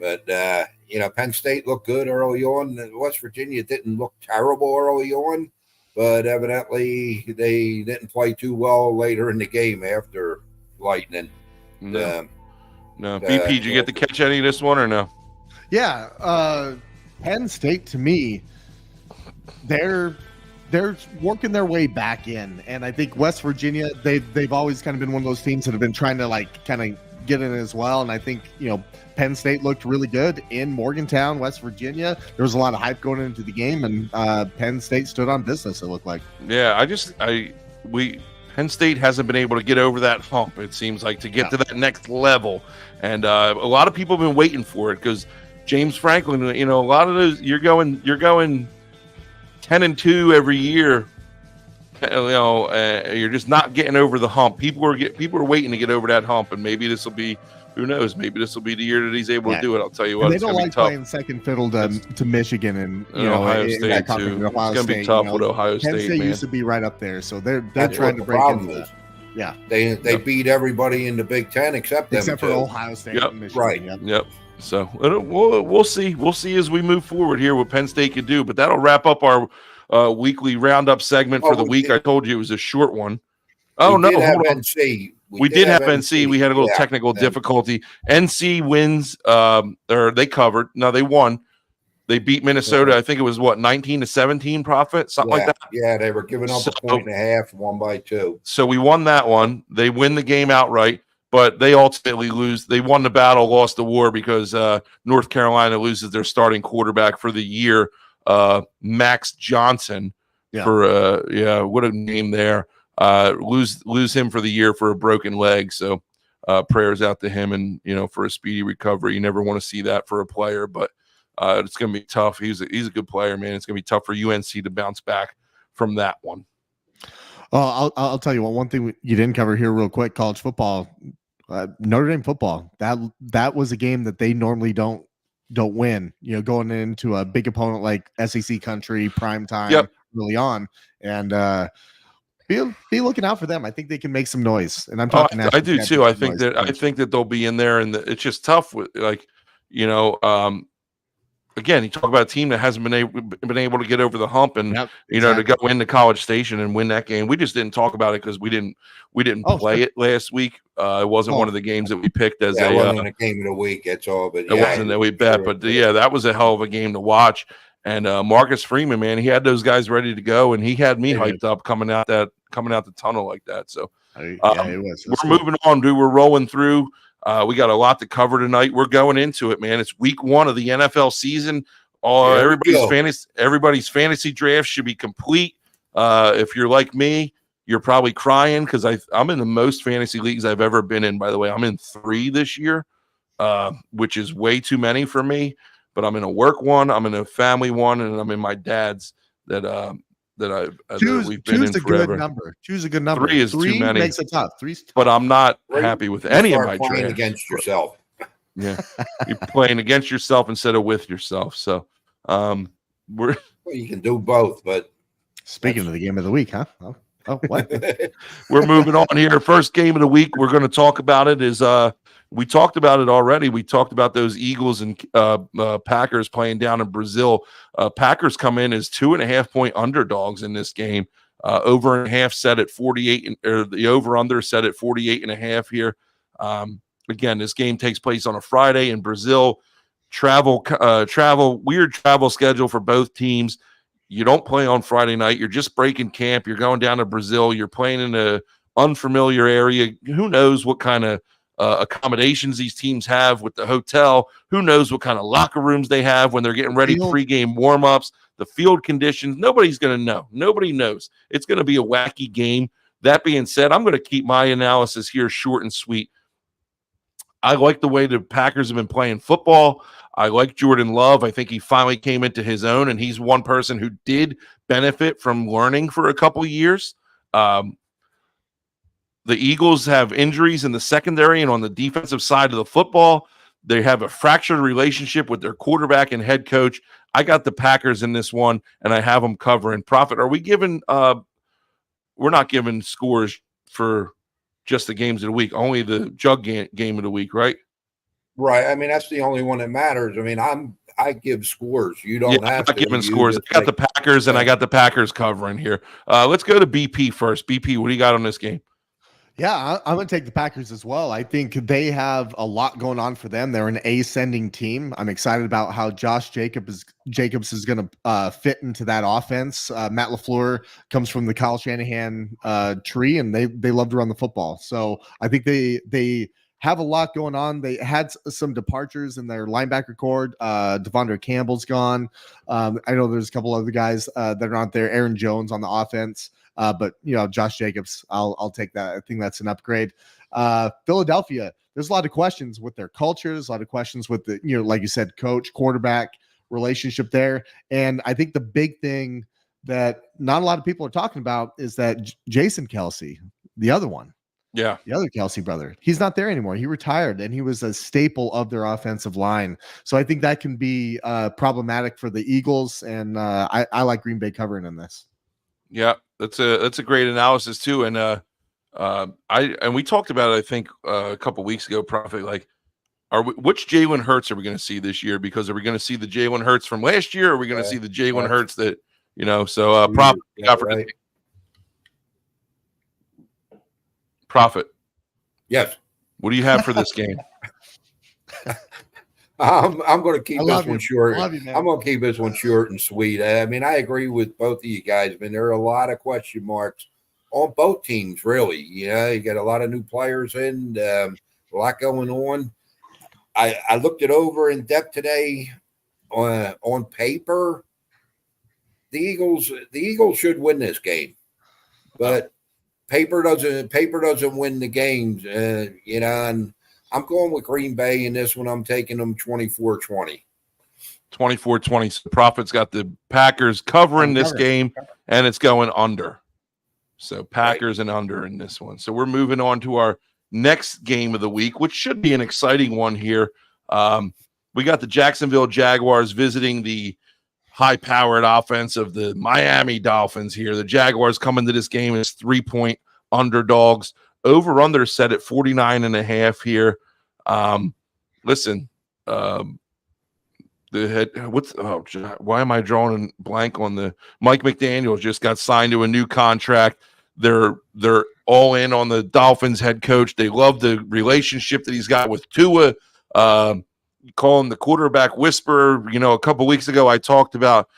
but Penn State looked good early on. West Virginia didn't look terrible early on, but evidently they didn't play too well later in the game after lightning. No. BP, did you get to catch any of this one or no? Yeah, Penn State, to me, they're working their way back in, and I think West Virginia, they've always kind of been one of those teams that have been trying to kind of get in as well. And I think Penn State looked really good in Morgantown, West Virginia. There was a lot of hype going into the game, and Penn State stood on business, it looked like. Yeah, Penn State hasn't been able to get over that hump, it seems like, to get to that next level. And a lot of people have been waiting for it because James Franklin, a lot of those, you're going 10-2 every year. You're just not getting over the hump. People are waiting to get over that hump, and maybe this will be, who knows, maybe this will be the year that he's able to do it. I'll tell you what, and they don't like playing second fiddle to Michigan and Ohio State too. It's going to be tough with Ohio State. Penn State used to be right up there, so they're trying to break into that. Yeah, they beat everybody in the Big Ten except for Ohio State and Michigan. Right. Yep. So we'll see. We'll see as we move forward here what Penn State can do. But that'll wrap up our weekly roundup segment for the week. I told you it was a short one. Oh, no. Hold on. NC. We did have NC. We had a little technical difficulty. NC wins, or they covered. No, they won. They beat Minnesota. I think it was 19-17, Proffet, something like that. Yeah, they were giving up a point and a half, 1 by 2. So we won that one. They win the game outright, but they ultimately lose. They won the battle, lost the war because North Carolina loses their starting quarterback for the year, Max Johnson. For what a name there. Lose him for the year for a broken leg. So prayers out to him and for a speedy recovery. You never want to see that for a player, but it's going to be tough. He's a good player, man. It's going to be tough for UNC to bounce back from that one. I'll tell you one thing you didn't cover here real quick. College football, Notre Dame football. That was a game that they normally don't win. Going into a big opponent like SEC country, prime time early on, and be looking out for them. I think they can make some noise. And I'm talking. I do too. I think that they'll be in there, and it's just tough with again, you talk about a team that hasn't been able to get over the hump and to go into College Station and win that game. We just didn't talk about it because we didn't play it last week. It wasn't one of the games that we picked as it wasn't a game of the week. That's all. But it wasn't that we bet. But that was a hell of a game to watch. And Marcus Freeman, man, he had those guys ready to go, and he had me hyped up coming out the tunnel like that. So we're moving on, dude. We're rolling through. We got a lot to cover tonight. We're going into it, man. It's week 1 of the NFL season. There we go. Everybody's fantasy draft should be complete. If you're like me, you're probably crying because I'm in the most fantasy leagues I've ever been in. By the way, I'm in 3 this year, which is way too many for me. But I'm in a work one, I'm in a family one, and I'm in my dad's that we've been in forever. Choose a good number. 3 is too many. Makes it tough. 3's tough. But I'm not happy with any of my playing drafts. against yourself. Yeah, you're playing against yourself instead of with yourself. So, well, you can do both. But speaking of the game of the week, huh? Oh, what? We're moving on here. First game of the week we're going to talk about it is we talked about it already. We talked about those Eagles and Packers playing down in Brazil. Packers come in as 2.5-point underdogs in this game. Over and a half set at 48, or the over under set at 48.5 here. Again, this game takes place on a Friday in Brazil. Weird travel schedule for both teams. You don't play on Friday night. You're just breaking camp. You're going down to Brazil. You're playing in an unfamiliar area. Who knows what kind of accommodations these teams have with the hotel? Who knows what kind of locker rooms they have when they're getting ready pregame warm-ups? The field conditions. Nobody's going to know. Nobody knows. It's going to be a wacky game. That being said, I'm going to keep my analysis here short and sweet. I like the way the Packers have been playing football. I like Jordan Love. I think he finally came into his own, and he's one person who did benefit from learning for a couple of years. The Eagles have injuries in the secondary and on the defensive side of the football. They have a fractured relationship with their quarterback and head coach. I got the Packers in this one, and I have them covering. Prophet, are we giving we're not giving scores for just the games of the week, only the Jug game of the week, right? Right. I mean, that's the only one that matters. I mean, I give scores. You don't have to. I'm not giving scores. I got the Packers, and I got the Packers covering here. Let's go to BP first. BP, what do you got on this game? Yeah, I'm going to take the Packers as well. I think they have a lot going on for them. They're an ascending team. I'm excited about how Josh Jacobs is going to fit into that offense. Matt LaFleur comes from the Kyle Shanahan tree, and they love to run the football. So I think they have a lot going on. They had some departures in their linebacker core. Devondre Campbell's gone. I know there's a couple other guys that are not there. Aaron Jones on the offense. But Josh Jacobs, I'll take that. I think that's an upgrade. Philadelphia, there's a lot of questions with their cultures, a lot of questions with the, like you said, coach, quarterback relationship there. And I think the big thing that not a lot of people are talking about is that Jason Kelce, the other one. Yeah. The other Kelce brother, he's not there anymore. He retired, and he was a staple of their offensive line. So I think that can be problematic for the Eagles, and I like Green Bay covering in this. Yeah, that's a great analysis too. And we talked about it, I think, a couple weeks ago, Prophet. Like, which Jalen Hurts are we going to see this year? Because are we going to see the Jalen Hurts from last year, or are we going to see the Jalen Hurts that So Prophet, right. Prophet. Yes. What do you have for this game? I'm going to keep this one short. I'm going to keep this one short and sweet. I mean, I agree with both of you guys. I mean, there are a lot of question marks on both teams, really. You got a lot of new players in, a lot going on. I looked it over in depth today. On paper, the Eagles should win this game, but paper doesn't win the games, and I'm going with Green Bay in this one. I'm taking them 24-20. 24-20. So Prophet's got the Packers covering this game, and it's going under. So Packers and under in this one. So we're moving on to our next game of the week, which should be an exciting one here. We got the Jacksonville Jaguars visiting the high-powered offense of the Miami Dolphins here. The Jaguars come into this game as 3-point underdogs. Over-under set at 49.5 here. Listen, why am I drawing a blank on the Mike McDaniel just got signed to a new contract. They're all in on the Dolphins head coach. They love the relationship that he's got with Tua. Call him the quarterback whisperer. A couple weeks ago I talked about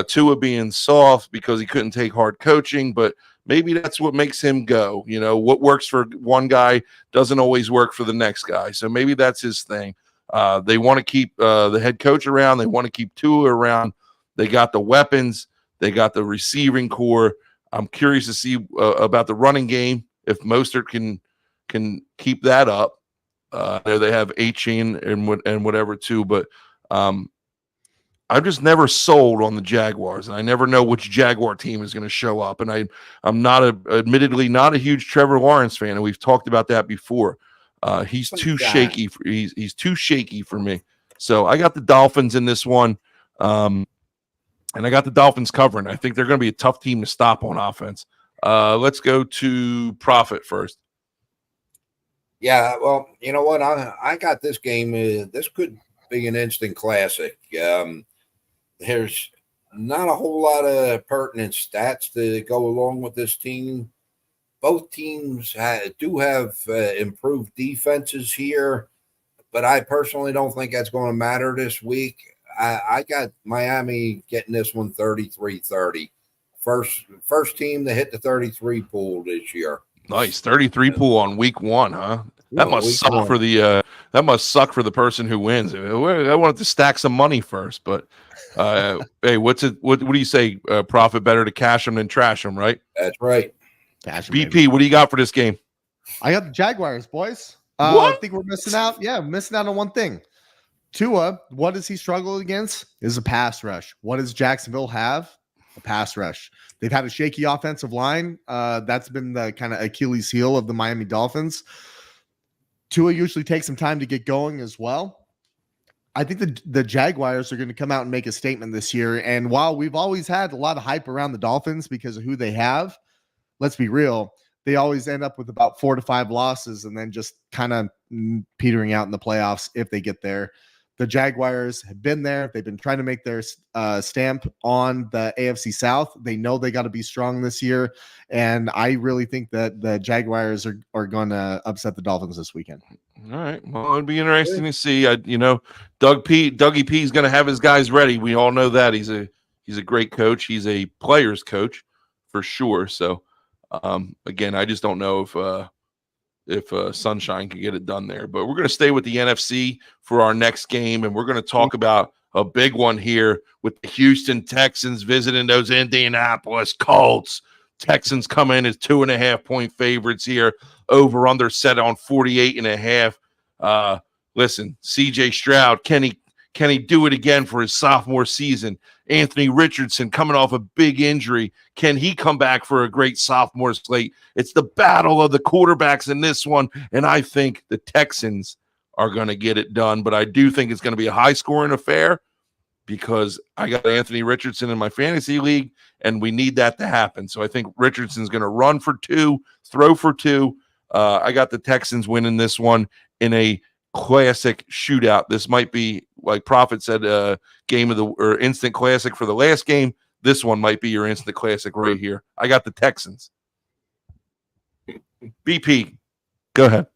Tua being soft because he couldn't take hard coaching, but maybe that's what makes him go. You know, what works for one guy doesn't always work for the next guy. So maybe that's his thing. They want to keep the head coach around. They want to keep Tua around. They got the weapons. They got the receiving core. I'm curious to see about the running game, if Mostert can keep that up. There they have Chain and whatever too, but I'm just never sold on the Jaguars, and I never know which Jaguar team is going to show up. And I'm admittedly not a huge Trevor Lawrence fan, and we've talked about that before. He's too shaky. He's too shaky for me. So I got the Dolphins in this one, and I got the Dolphins covering. I think they're going to be a tough team to stop on offense. Let's go to Proffet first. Yeah, well, you know what? I got this game. This could be an instant classic. There's not a whole lot of pertinent stats to go along with this team. Both teams do have improved defenses here, but I personally don't think that's going to matter this week. I got Miami getting this one 33-30. First team to hit the 33 pool this year. Nice 33 pool on week 1, huh? That must suck for the person who wins. I wanted to stack some money first, but hey, what do you say? Profit better to cash them than trash them, right? That's right. Cash 'em, BP, baby. what do you got for this game? I got the Jaguars, boys. What? I think we're missing out. Yeah, missing out on one thing. Tua, what does he struggle against? Is a pass rush. What does Jacksonville have? A pass rush. They've had a shaky offensive line. That's been the kind of Achilles heel of the Miami Dolphins. Tua usually takes some time to get going as well. I think the Jaguars are going to come out and make a statement this year. And while we've always had a lot of hype around the Dolphins because of who they have, let's be real, they always end up with about 4 to 5 losses and then just kind of petering out in the playoffs if they get there. The Jaguars have been there. They've been trying to make their stamp on the AFC South. They know they got to be strong this year. And I really think that the Jaguars are going to upset the Dolphins this weekend. All right. Well, it'd be interesting to see. Dougie P is going to have his guys ready. We all know that. He's a great coach. He's a player's coach for sure. So, again, I just don't know if Sunshine could get it done there. But we're going to stay with the NFC for our next game, and we're going to talk about a big one here with the Houston Texans visiting those Indianapolis Colts. Texans come in as 2.5-point favorites here. Over under set on 48.5. Listen, CJ Stroud, can he do it again for his sophomore season? Anthony Richardson coming off a big injury. Can he come back for a great sophomore slate? It's the battle of the quarterbacks in this one, and I think the Texans are going to get it done. But I do think it's going to be a high-scoring affair because I got Anthony Richardson in my fantasy league, and we need that to happen. So I think Richardson's going to run for 2, throw for 2. I got the Texans winning this one in a classic shootout. This might be, like Prophet said, game of the or instant classic for the last game. This one might be your instant classic right here. I got the Texans. BP, go ahead.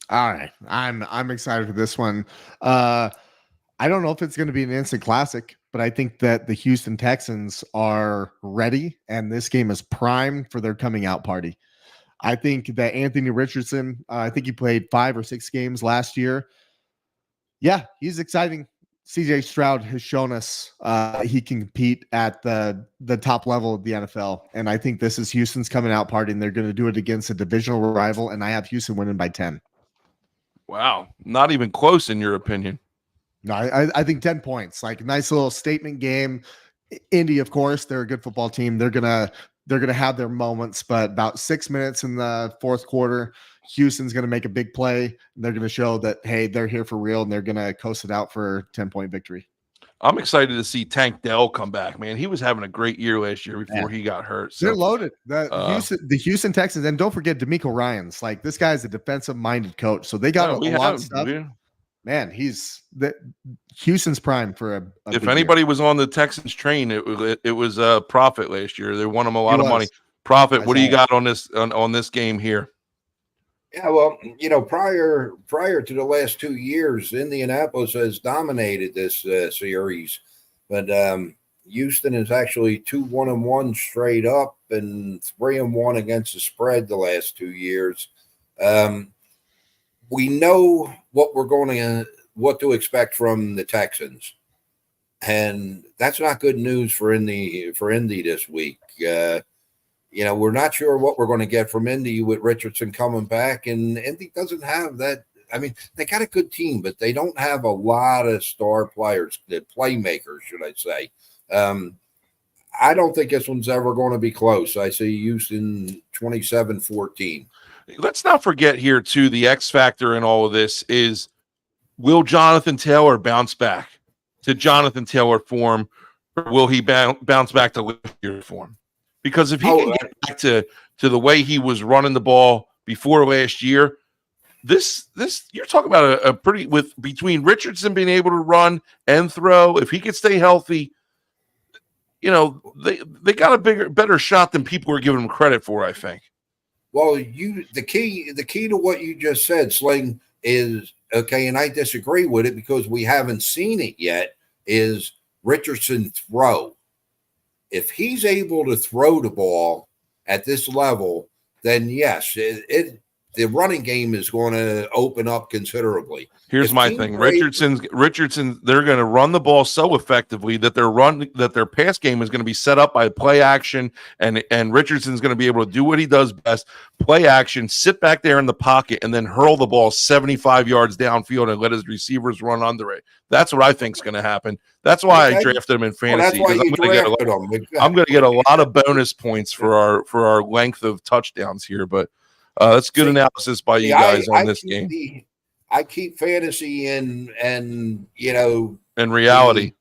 All right. I'm excited for this one. I don't know if it's going to be an instant classic, but I think that the Houston Texans are ready, and this game is primed for their coming out party. I think that Anthony Richardson, I think he played 5 or 6 games last year. Yeah, he's exciting. CJ Stroud has shown us he can compete at the top level of the NFL. And I think this is Houston's coming out party, and they're going to do it against a divisional rival. And I have Houston winning by 10. Wow. Not even close in your opinion. No, I think 10 points, like a nice little statement game. Indy, of course, they're a good football team. They're going to have their moments, but about 6 minutes in the fourth quarter, Houston's going to make a big play. They're going to show that, hey, they're here for real, and they're going to coast it out for a 10-point victory. I'm excited to see Tank Dell come back, man. He was having a great year last year before he got hurt. So, they're loaded. The Houston Texans, and don't forget DeMeco Ryans. Like, this guy's a defensive-minded coach, so they got a lot of stuff. Man, Houston's prime for a if anybody was on the Texans train, it was Profit last year. They won him a lot of money. Profit, what do you got on this game here? Yeah, well, prior to the last 2 years, Indianapolis has dominated this series, but Houston is actually 2-1-1 straight up and 3-1 against the spread the last 2 years. We know what to expect from the Texans, and that's not good news for Indy this week. We're not sure what we're going to get from Indy with Richardson coming back, and Indy doesn't have that. I mean, they got a good team, but they don't have a lot of star players, the playmakers, should I say. I don't think this one's ever going to be close. I see Houston 27-14. Let's not forget here, too, the X factor in all of this is, will Jonathan Taylor bounce back to Jonathan Taylor form, or will he bounce back to last year form? Because if he can get back to the way he was running the ball before last year, this you're talking about a pretty, with between Richardson being able to run and throw, if he could stay healthy, they got a better shot than people are giving him credit for, I think. Well, the key to what you just said, Sling, is okay, and I disagree with it because we haven't seen it yet, is Richardson throw. If he's able to throw the ball at this level, then yes, the running game is going to open up considerably. Here's my thing. Richardson, they're going to run the ball so effectively that their pass game is going to be set up by play action, and Richardson's going to be able to do what he does best, play action, sit back there in the pocket, and then hurl the ball 75 yards downfield and let his receivers run under it. That's what I think is going to happen. That's why I drafted him in fantasy. Well, I'm going to get a lot of bonus points for our length of touchdowns here, but that's good analysis by you guys on this game. I keep fantasy and reality.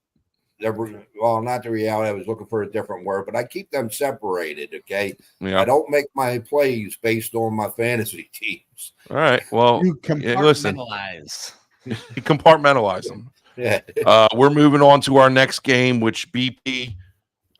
Not the reality. I was looking for a different word, but I keep them separated. Okay, yeah. I don't make my plays based on my fantasy teams. All right. Well, you compartmentalize. Compartmentalize them. Yeah. We're moving on to our next game, which BP.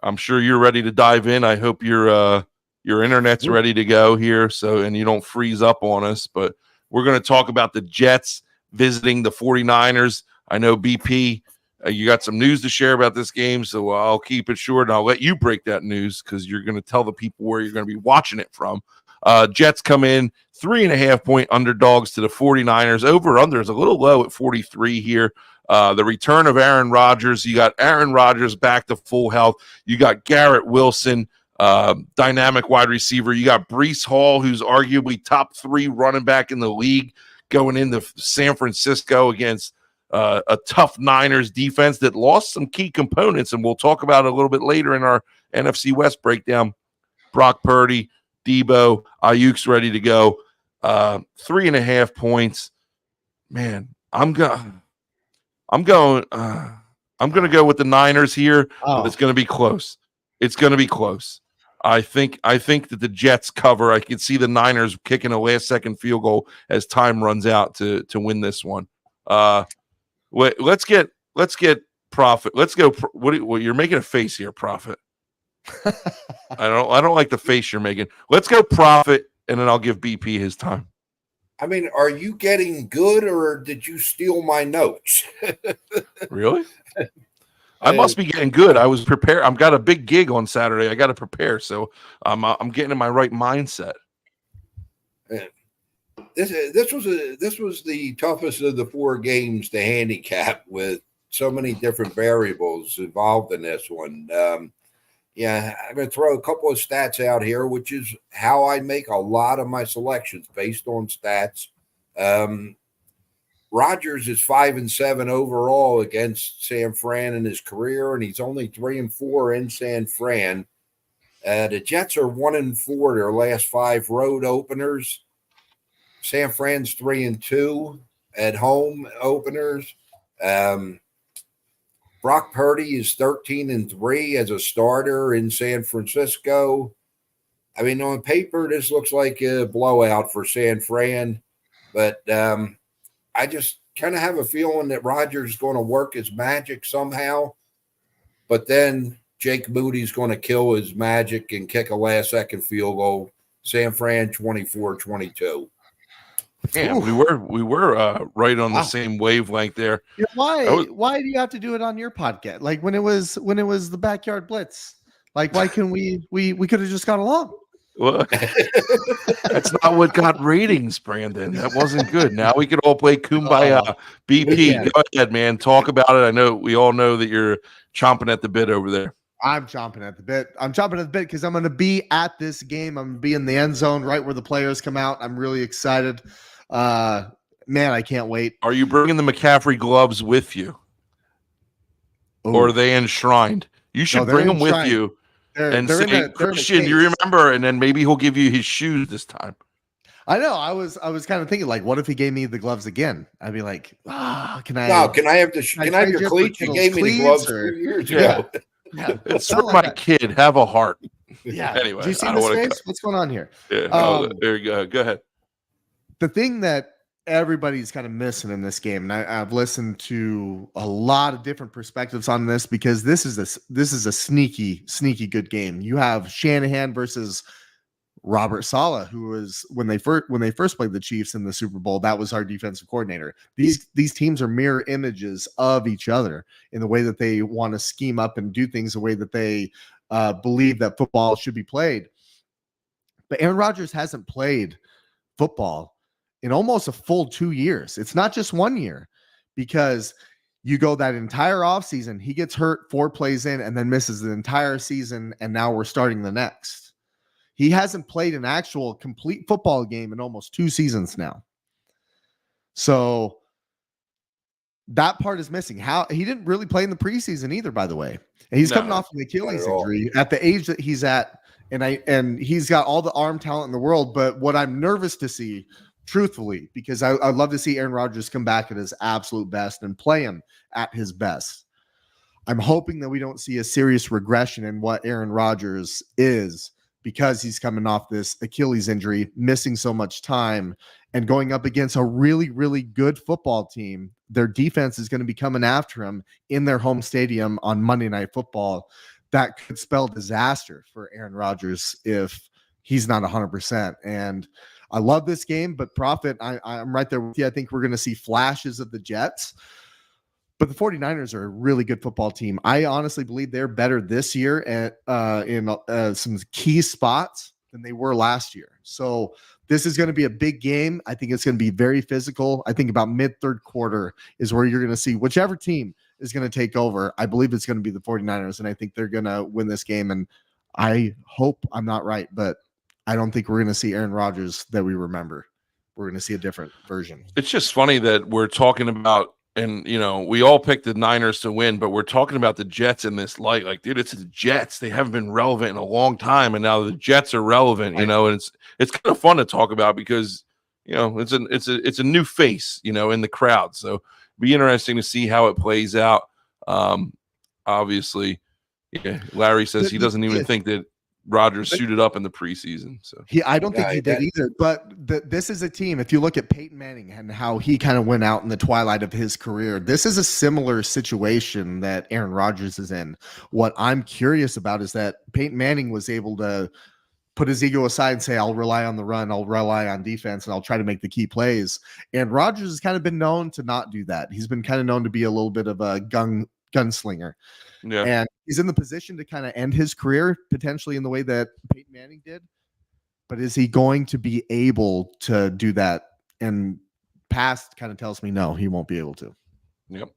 I'm sure you're ready to dive in. I hope your internet's ready to go here, and you don't freeze up on us. But we're going to talk about the Jets visiting the 49ers. I know, BP, you got some news to share about this game, so I'll keep it short, and I'll let you break that news because you're going to tell the people where you're going to be watching it from. Jets come in 3.5-point underdogs to the 49ers. Over-under is a little low at 43 here. The return of Aaron Rodgers. You got Aaron Rodgers back to full health. You got Garrett Wilson, dynamic wide receiver. You got Breece Hall, who's arguably top 3 running back in the league, going into San Francisco against a tough Niners defense that lost some key components, and we'll talk about it a little bit later in our NFC West breakdown. Brock Purdy, Debo, Ayuk's ready to go. 3.5 points. Man, I'm going to go with the Niners here, but it's going to be close. It's going to be close. I think that the Jets cover. I can see the Niners kicking a last-second field goal as time runs out to win this one. Let's get Prophet. Let's go. What you're making a face here, Prophet. I don't like the face you're making. Let's go Prophet, and then I'll give BP his time. I mean, are you getting good, or did you steal my notes? Really? I must be getting good. I was prepared. I've got a big gig on Saturday. I got to prepare, so I'm getting in my right mindset. This was the toughest of the 4 games to handicap, with so many different variables involved in this one. I'm going to throw a couple of stats out here, which is how I make a lot of my selections based on stats. Rodgers is 5-7 overall against San Fran in his career, and he's only 3-4 in San Fran. The Jets are 1-4 their last 5 road openers. San Fran's 3-2 at home openers. Brock Purdy is 13-3 as a starter in San Francisco. I mean, on paper, this looks like a blowout for San Fran, but I just kind of have a feeling that Rodgers is going to work his magic somehow, but then Jake Moody's going to kill his magic and kick a last-second field goal. San Fran 24-22. Man, we were right on the same wavelength there. Yeah, why do you have to do it on your podcast? Like when it was the Backyard Blitz. Like why can we could have just gone along? Well, that's not what got ratings, Brandon. That wasn't good. Now we can all play Kumbaya. BP, go ahead, man. Talk about it. I know we all know that you're chomping at the bit over there. I'm chomping at the bit. I'm chomping at the bit because I'm going to be at this game. I'm going to be in the end zone right where the players come out. I'm really excited. Man, I can't wait. Are you bringing the McCaffrey gloves with you? Ooh. Or are they enshrined? You should bring them with you and say, Christian, do you remember? And then maybe he'll give you his shoes this time. I know. I was kind of thinking, like, what if he gave me the gloves again? I'd be like, can I? No, can I have your cleats? You gave me the gloves 2 years ago. Yeah. It's for my kid. Have a heart. Yeah. Anyway, do you see this face? What's going on here? Yeah. There you go. Go ahead. The thing that everybody's kind of missing in this game, and I've listened to a lot of different perspectives on this because this is a sneaky good game. You have Shanahan versus Robert Saleh, who was when they first played the Chiefs in the Super Bowl, that was our defensive coordinator. These teams are mirror images of each other in the way that they want to scheme up and do things the way that they believe that football should be played. But Aaron Rodgers hasn't played football in almost a full 2 years. It's not just 1 year, because you go that entire offseason, he gets hurt 4 plays in and then misses the entire season, and now we're starting the next. He hasn't played an actual complete football game in almost 2 seasons now. So that part is missing. How he didn't really play in the preseason either, by the way. And he's coming off an Achilles injury at the age that he's at, and he's got all the arm talent in the world. But what I'm nervous to see, truthfully, because I'd love to see Aaron Rodgers come back at his absolute best and play him at his best. I'm hoping that we don't see a serious regression in what Aaron Rodgers is, because he's coming off this Achilles injury, missing so much time, and going up against a really, really good football team. Their defense is going to be coming after him in their home stadium on Monday Night Football. That could spell disaster for Aaron Rodgers if he's not 100%. And I love this game, but Proffet, I'm right there with you. I think we're going to see flashes of the Jets. But the 49ers are a really good football team. I honestly believe they're better this year at in some key spots than they were last year. So this is going to be a big game. I think it's going to be very physical. I think about mid-third quarter is where you're going to see whichever team is going to take over. I believe it's going to be the 49ers, and I think they're going to win this game. And I hope I'm not right, but I don't think we're going to see Aaron Rodgers that we remember. We're going to see a different version. It's just funny that we're talking about, and, you know, we all picked the Niners to win, but we're talking about the Jets in this light. Like, dude, it's the Jets. They haven't been relevant in a long time, and now the Jets are relevant, you know, and it's kind of fun to talk about because, you know, it's a new face, you know, in the crowd. So it'll be interesting to see how it plays out. Obviously, yeah, Larry says he doesn't even think that Rodgers suited up in the preseason. So I don't think he did either. But this is a team. If you look at Peyton Manning and how he kind of went out in the twilight of his career, this is a similar situation that Aaron Rodgers is in. What I'm curious about is that Peyton Manning was able to put his ego aside and say, I'll rely on the run, I'll rely on defense, and I'll try to make the key plays. And Rodgers has kind of been known to not do that. He's been kind of known to be a little bit of a gunslinger. Yeah. And he's in the position to kind of end his career potentially in the way that Peyton Manning did. But is he going to be able to do that? And past kind of tells me no, he won't be able to. Yep.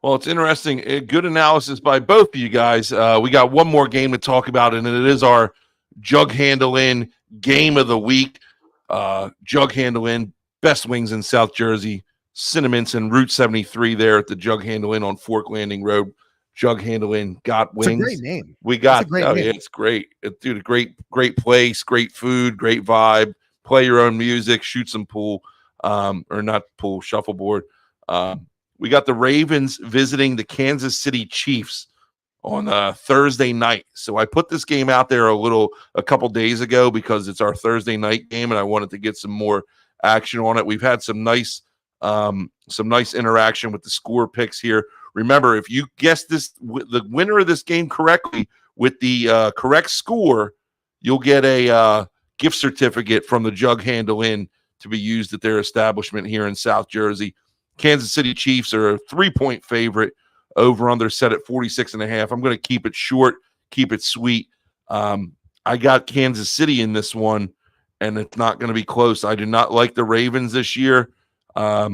Well, it's interesting. Good analysis by both of you guys. We got one more game to talk about, and it is our Jug Handle Inn Game of the Week. Jug Handle Inn, best wings in South Jersey. Cinnamon's and Route 73 there at the Jug Handle Inn on Fork Landing Road. Jug Handle Inn got wings. It's a great name. We got, name. Yeah, it's great. Dude, a great place, great food, great vibe. Play your own music, shoot some pool, or not pool, shuffleboard. We got the Ravens visiting the Kansas City Chiefs on Thursday night. So I put this game out there a couple days ago because it's our Thursday night game, and I wanted to get some more action on it. We've had some nice interaction with the score picks here. Remember, if you guess the winner of this game correctly with the correct score, you'll get a gift certificate from the Jug Handle Inn to be used at their establishment here in South Jersey. Kansas City Chiefs are a 3-point favorite. Over under set at 46.5. I'm going to keep it short, keep it sweet. I got Kansas City in this one, and it's not going to be close. I do not like the Ravens this year. I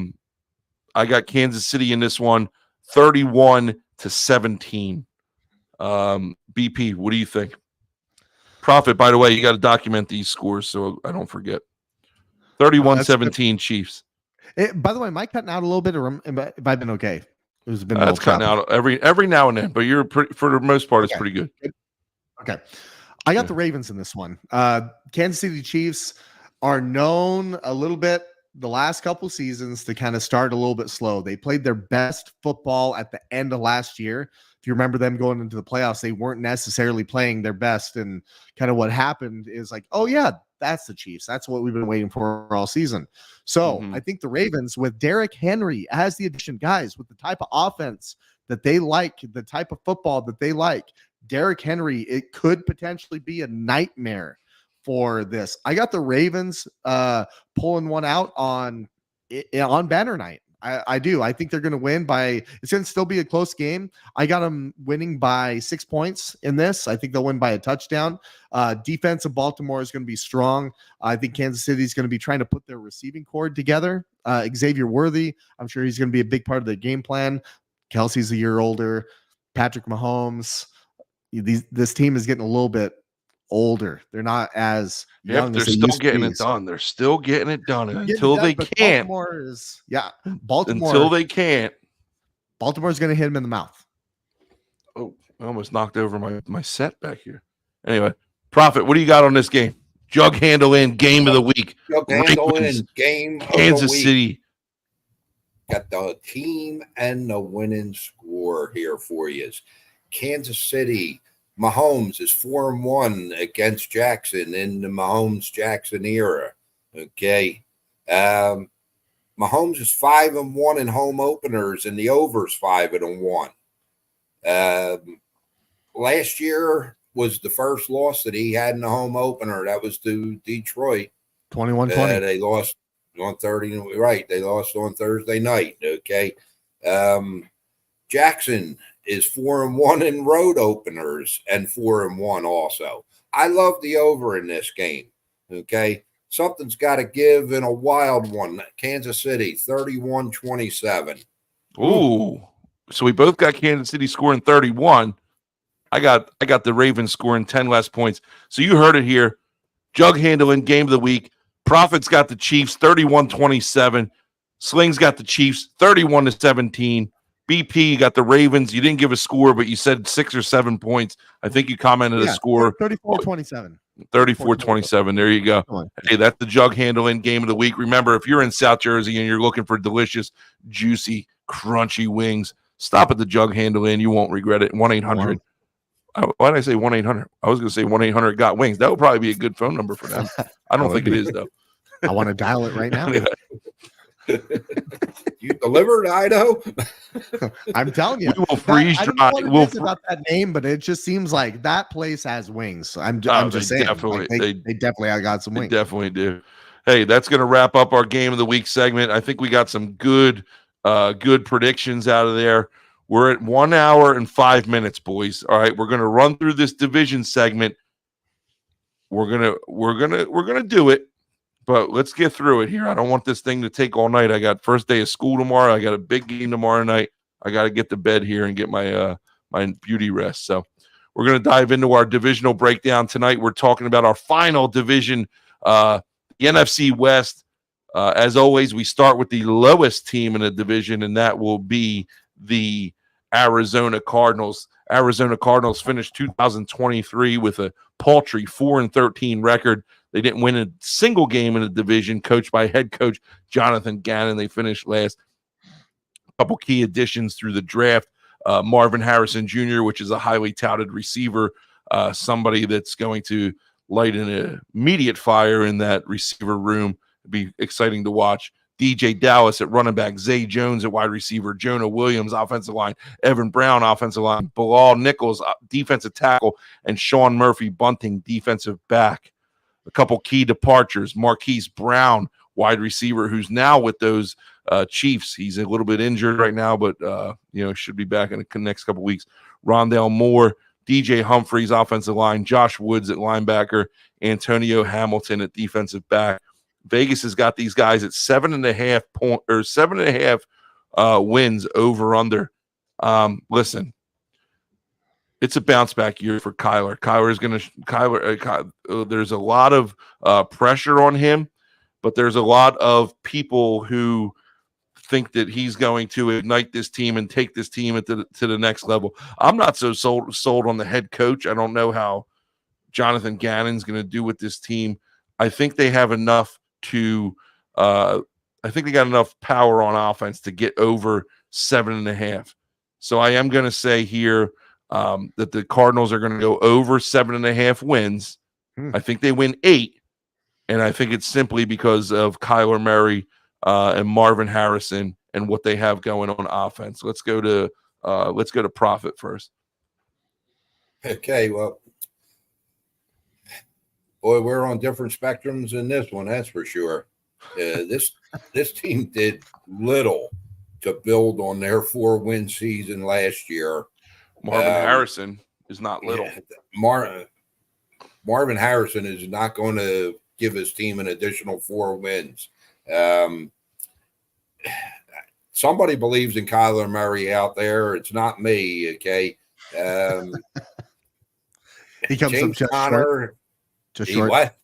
got Kansas City in this one, 31-17. BP, what do you think? Prophet, by the way, you got to document these scores so I don't forget. 31-17 Chiefs. By the way, am I cutting out a little bit, or have I been okay? It's been That's cutting out every now and then, but you're for the most part, it's pretty good. Okay. I got the Ravens in this one. Kansas City Chiefs are known a little bit the last couple seasons to kind of start a little bit slow. They played their best football at the end of last year. If you remember them going into the playoffs, they weren't necessarily playing their best. And kind of what happened is like, oh, yeah, that's the Chiefs. That's what we've been waiting for all season. So I think the Ravens with Derrick Henry as the addition, guys, with the type of offense that they like, the type of football that they like, Derrick Henry, it could potentially be a nightmare for this. I got the Ravens pulling one out on banner night. I do. I think they're going to win by, it's going to still be a close game. I got them winning by 6 points in this. I think they'll win by a touchdown. Defense of Baltimore is going to be strong. I think Kansas City is going to be trying to put their receiving core together. Xavier Worthy, I'm sure he's going to be a big part of the game plan. Kelsey's a year older. Patrick Mahomes. This team is getting a little bit older. They're not as young. They're still getting it done. They're still getting it done until they can't. Baltimore. Until they can't. Baltimore's going to hit him in the mouth. Oh, I almost knocked over my set back here. Anyway, Prophet, what do you got on this game? Jug Handle Inn Game of the Week. Jug Handle Inn Game of Kansas the Week. City. Got the team and the winning score here for you. Kansas City. Mahomes is 4-1 against Jackson in the Mahomes-Jackson era. Okay. Mahomes is 5-1 in home openers, and the over's 5-1. Last year was the first loss that he had in the home opener. That was to Detroit. 21-20. They lost on 30. Right. They lost on Thursday night. Okay. Jackson is 4-1 in road openers and 4-1 also. I love the over in this game. Okay. Something's got to give in a wild one. Kansas City, 31-27. Ooh. So we both got Kansas City scoring 31. I got the Ravens scoring 10 less points. So you heard it here. Jug Handle Inn Game of the Week. Prophet's got the Chiefs 31-27. Sling's got the Chiefs 31-17. BP got the Ravens. You didn't give a score, but you said 6 or 7 points. I think you commented a score. 34-27. 34-27. There you go. Hey, that's the Jug Handle Inn Game of the Week. Remember, if you're in South Jersey and you're looking for delicious, juicy, crunchy wings, stop at the Jug Handle Inn. You won't regret it. 1-800. Why did I say 1-800? I was going to say 1-800-GOT-WINGS. That would probably be a good phone number for them. I don't think it is, though. I want to dial it right now. You delivered, Idaho? I'm telling you, we will freeze dry. We'll about that name, but it just seems like that place has wings. I'm just saying, they definitely got some wings. They definitely do. Hey, that's going to wrap up our Game of the Week segment. I think we got some good predictions out of there. We're at 1 hour and 5 minutes, boys. All right, we're going to run through this division segment. We're gonna do it. But let's get through it here. I don't want this thing to take all night. I got first day of school tomorrow. I got a big game tomorrow night. I got to get to bed here and get my beauty rest. So we're going to dive into our divisional breakdown tonight. We're talking about our final division, the NFC West. As always, we start with the lowest team in the division, and that will be the Arizona Cardinals. Arizona Cardinals finished 2023 with a paltry 4-13 record. They didn't win a single game in the division, coached by head coach Jonathan Gannon. They finished last. A couple key additions through the draft. Marvin Harrison Jr., which is a highly touted receiver, somebody that's going to light an immediate fire in that receiver room. It'd be exciting to watch. DJ Dallas at running back, Zay Jones at wide receiver, Jonah Williams, offensive line, Evan Brown, offensive line, Bilal Nichols, defensive tackle, and Sean Murphy Bunting, defensive back. A couple key departures, Marquise Brown, wide receiver who's now with those Chiefs. He's a little bit injured right now, but should be back in the next couple weeks. Rondale Moore, DJ Humphries, offensive line, Josh Woods at linebacker, Antonio Hamilton at defensive back. Vegas has got these guys at 7.5 wins over under. Listen, it's a bounce back year for Kyler. There's a lot of pressure on him, but there's a lot of people who think that he's going to ignite this team and take this team to the next level. I'm not so sold on the head coach. I don't know how Jonathan Gannon's going to do with this team. I think they have enough I think they got enough power on offense to get over 7.5. So I am going to say here that the Cardinals are going to go over 7.5 wins. I think they win 8, and I think it's simply because of Kyler Murray and Marvin Harrison and what they have going on offense. Let's go to Proffet first. Okay, well, boy, we're on different spectrums in this one, that's for sure. This team did little to build on their 4-win season last year. Marvin Harrison is not little. Yeah, Marvin Harrison is not going to give his team an additional 4 wins. Somebody believes in Kyler Murray out there. It's not me, okay? He comes James up Conner, just short. What?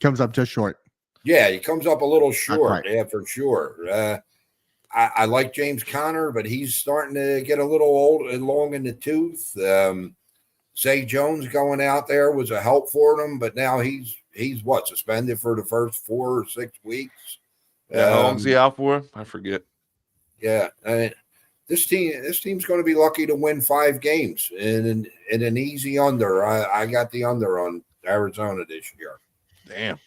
Comes up just short. Yeah, he comes up a little short. Yeah, for sure. I like James Conner, but he's starting to get a little old and long in the tooth. Zay Jones going out there was a help for them, but now he's suspended for the first 4 or 6 weeks. Yeah, how long's he out for? I forget. Yeah, I mean, this team's going to be lucky to win 5 games in an easy under. I got the under on Arizona this year. Damn.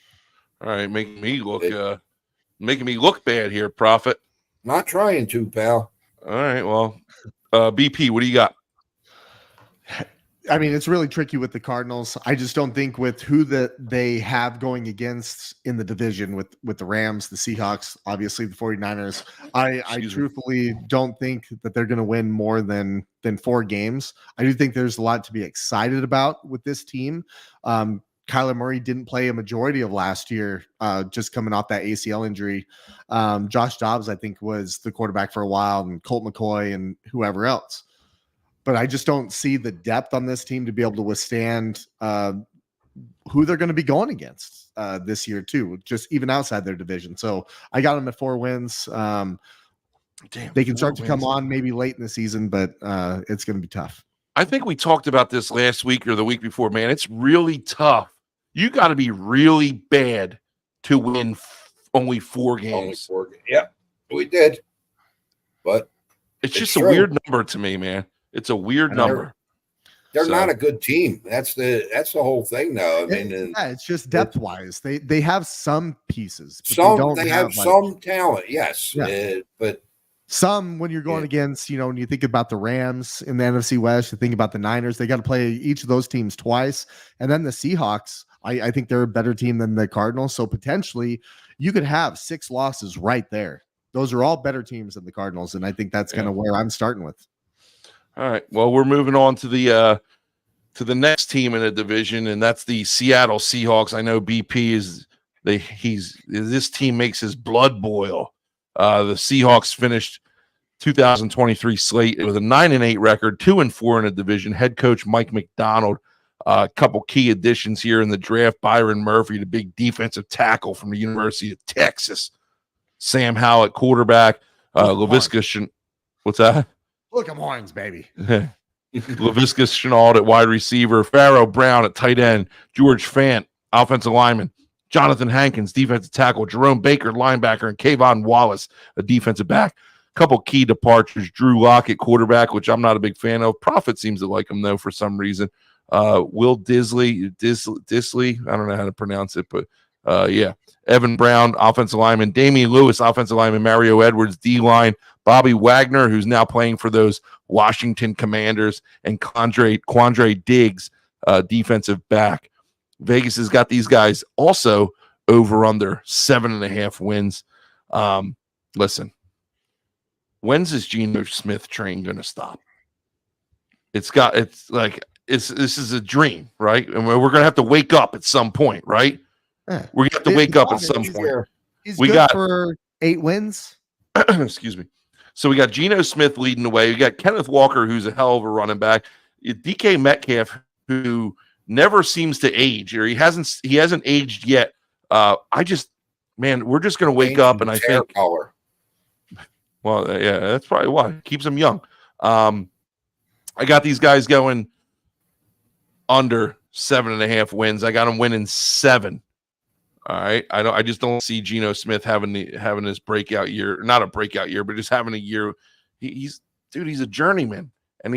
All right, making me look bad here, Proffet. Not trying to, pal. All right, well, BP, what do you got? I mean, it's really tricky with the Cardinals. I just don't think with who they have going against in the division with the Rams, the Seahawks, obviously the 49ers. I truthfully don't think that they're going to win more than 4 games. I do think there's a lot to be excited about with this team. Kyler Murray didn't play a majority of last year, just coming off that ACL injury. Josh Dobbs, I think, was the quarterback for a while, and Colt McCoy and whoever else. But I just don't see the depth on this team to be able to withstand who they're going to be going against this year, too, just even outside their division. So I got them at 4 wins. They can start to come on maybe late in the season, but it's going to be tough. I think we talked about this last week or the week before, man. It's really tough. You got to be really bad to win only 4 games. Only 4 games. Yeah, we did. But it's just true. A weird number to me, man. It's a weird number. They're not a good team. That's the whole thing, though. I mean, it's just depth wise. They have some pieces. They have some talent, yes. Yeah. But some, when you're going against, when you think about the Rams in the NFC West, you think about the Niners, they got to play each of those teams twice. And then the Seahawks, I think they're a better team than the Cardinals. So potentially you could have 6 losses right there. Those are all better teams than the Cardinals. And I think that's kind of where I'm starting with. All right. Well, we're moving on to the next team in the division, and that's the Seattle Seahawks. I know BP this team makes his blood boil. The Seahawks finished 2023 slate with a 9-8 record, 2-4 in the division. Head coach Mike McDonald. A couple key additions here in the draft: Byron Murphy, the big defensive tackle from the University of Texas. Sam Howell at quarterback. Laviska. What's that? Look at horns, baby. Laviska Shenault at wide receiver, Pharaoh Brown at tight end, George Fant, offensive lineman, Jonathan Hankins, defensive tackle, Jerome Baker, linebacker, and Kayvon Wallace, a defensive back. A couple key departures: Drew Lock at quarterback, which I'm not a big fan of. Proffet seems to like him, though, for some reason. Will Disley, I don't know how to pronounce it, but yeah. Evan Brown, offensive lineman, Damian Lewis, offensive lineman, Mario Edwards, D-line, Bobby Wagner, who's now playing for those Washington Commanders, and Quandre Diggs, defensive back. Vegas has got these guys also over under 7.5 wins. Listen, when's this Geno Smith train going to stop? This is a dream, right? And we're going to have to wake up at some point, right? Yeah. We're going to have to wake up at some point. He's good for 8 wins. Excuse me. So we got Geno Smith leading the way. We got Kenneth Walker, who's a hell of a running back. DK Metcalf, who never seems to age, or he hasn't aged yet. We're just going to wake up, and I think, well, yeah, that's probably why. Keeps him young. I got these guys going under 7.5 wins. I got them winning 7. All right. I just don't see Geno Smith having this breakout year. Not a breakout year, but just having a year. He's a journeyman, and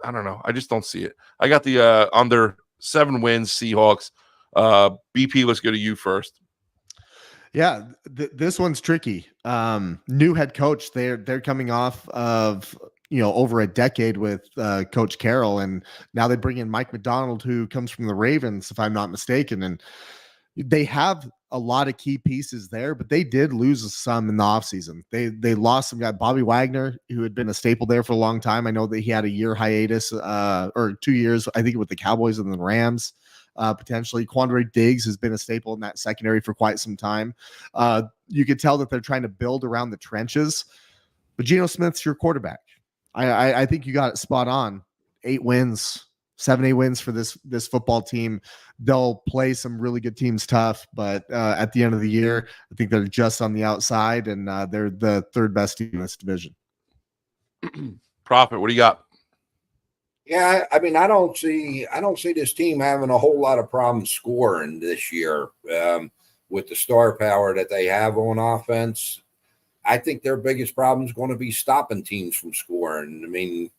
I don't know. I just don't see it. I got the under 7 wins Seahawks. BP, let's go to you first. Yeah, this one's tricky. New head coach. They're coming off of over a decade with Coach Carroll, and now they bring in Mike McDonald, who comes from the Ravens, if I'm not mistaken, and they have a lot of key pieces there, but they did lose some in the offseason. They lost some guy, Bobby Wagner, who had been a staple there for a long time. I know that he had a year hiatus, or 2 years, I think, with the Cowboys and the Rams. Potentially Quandre Diggs has been a staple in that secondary for quite some time. You could tell that they're trying to build around the trenches, but Geno Smith's your quarterback. I think you got it spot on. 8 wins, 7-8 wins for this football team. They'll play some really good teams tough, but at the end of the year, I think they're just on the outside, and they're the 3rd best team in this division. Prophet, what do you got? Yeah, I mean, I don't see this team having a whole lot of problems scoring this year with the star power that they have on offense. I think their biggest problem is going to be stopping teams from scoring. I mean,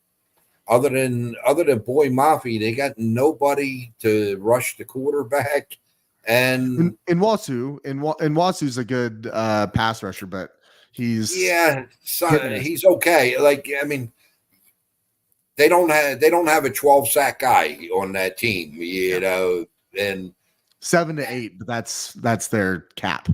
other than Boy Mafi, they got nobody to rush the quarterback. And Nwasu's a good pass rusher, but he's okay. Like, I mean, they don't have a 12 sack guy on that team, and 7 to 8, but that's their cap.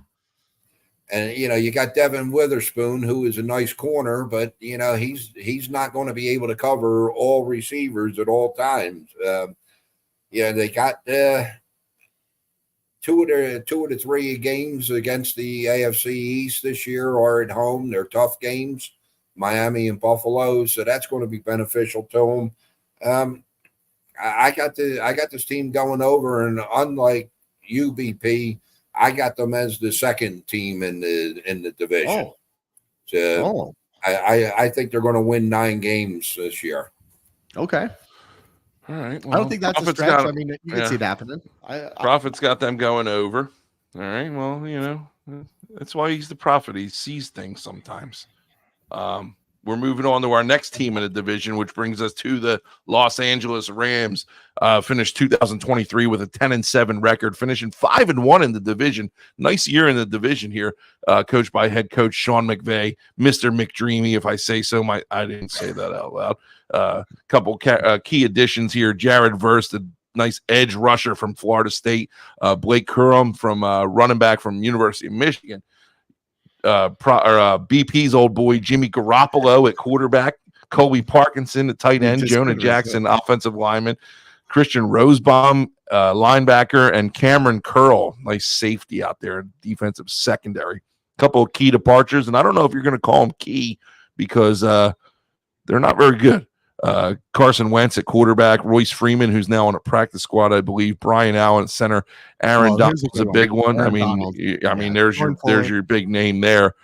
And you got Devin Witherspoon, who is a nice corner, but he's not going to be able to cover all receivers at all times. They got 2 of the 3 games against the AFC East this year are at home. They're tough games, Miami and Buffalo, so that's going to be beneficial to them. I got this team going over, and unlike UBP, I got them as the 2nd team in the division. I think they're going to win 9 games this year. Okay. All right. Well, I don't think that's a stretch. I mean, you can see it happening. Prophet's got them going over. All right. Well, that's why he's the prophet. He sees things sometimes. We're moving on to our next team in the division, which brings us to the Los Angeles Rams. Finished 2023 with a 10-7 record, finishing 5-1 in the division. Nice year in the division here, coached by head coach Sean McVay, Mr. McDreamy, if I say so. I didn't say that out loud. Couple key additions here: Jared Verse, the nice edge rusher from Florida State, Blake Curran from running back from University of Michigan. BP's old boy Jimmy Garoppolo at quarterback, Colby Parkinson at tight end, Jonah Jackson offensive lineman, Christian Rosebaum linebacker, and Cameron Curl, nice safety out there, defensive secondary. Couple of key departures, and I don't know if you're going to call them key because they're not very good. Carson Wentz at quarterback, Royce Freeman, who's now on a practice squad, I believe, Brian Allen at center, Aaron Donald's a big one. I mean, there's your big name there.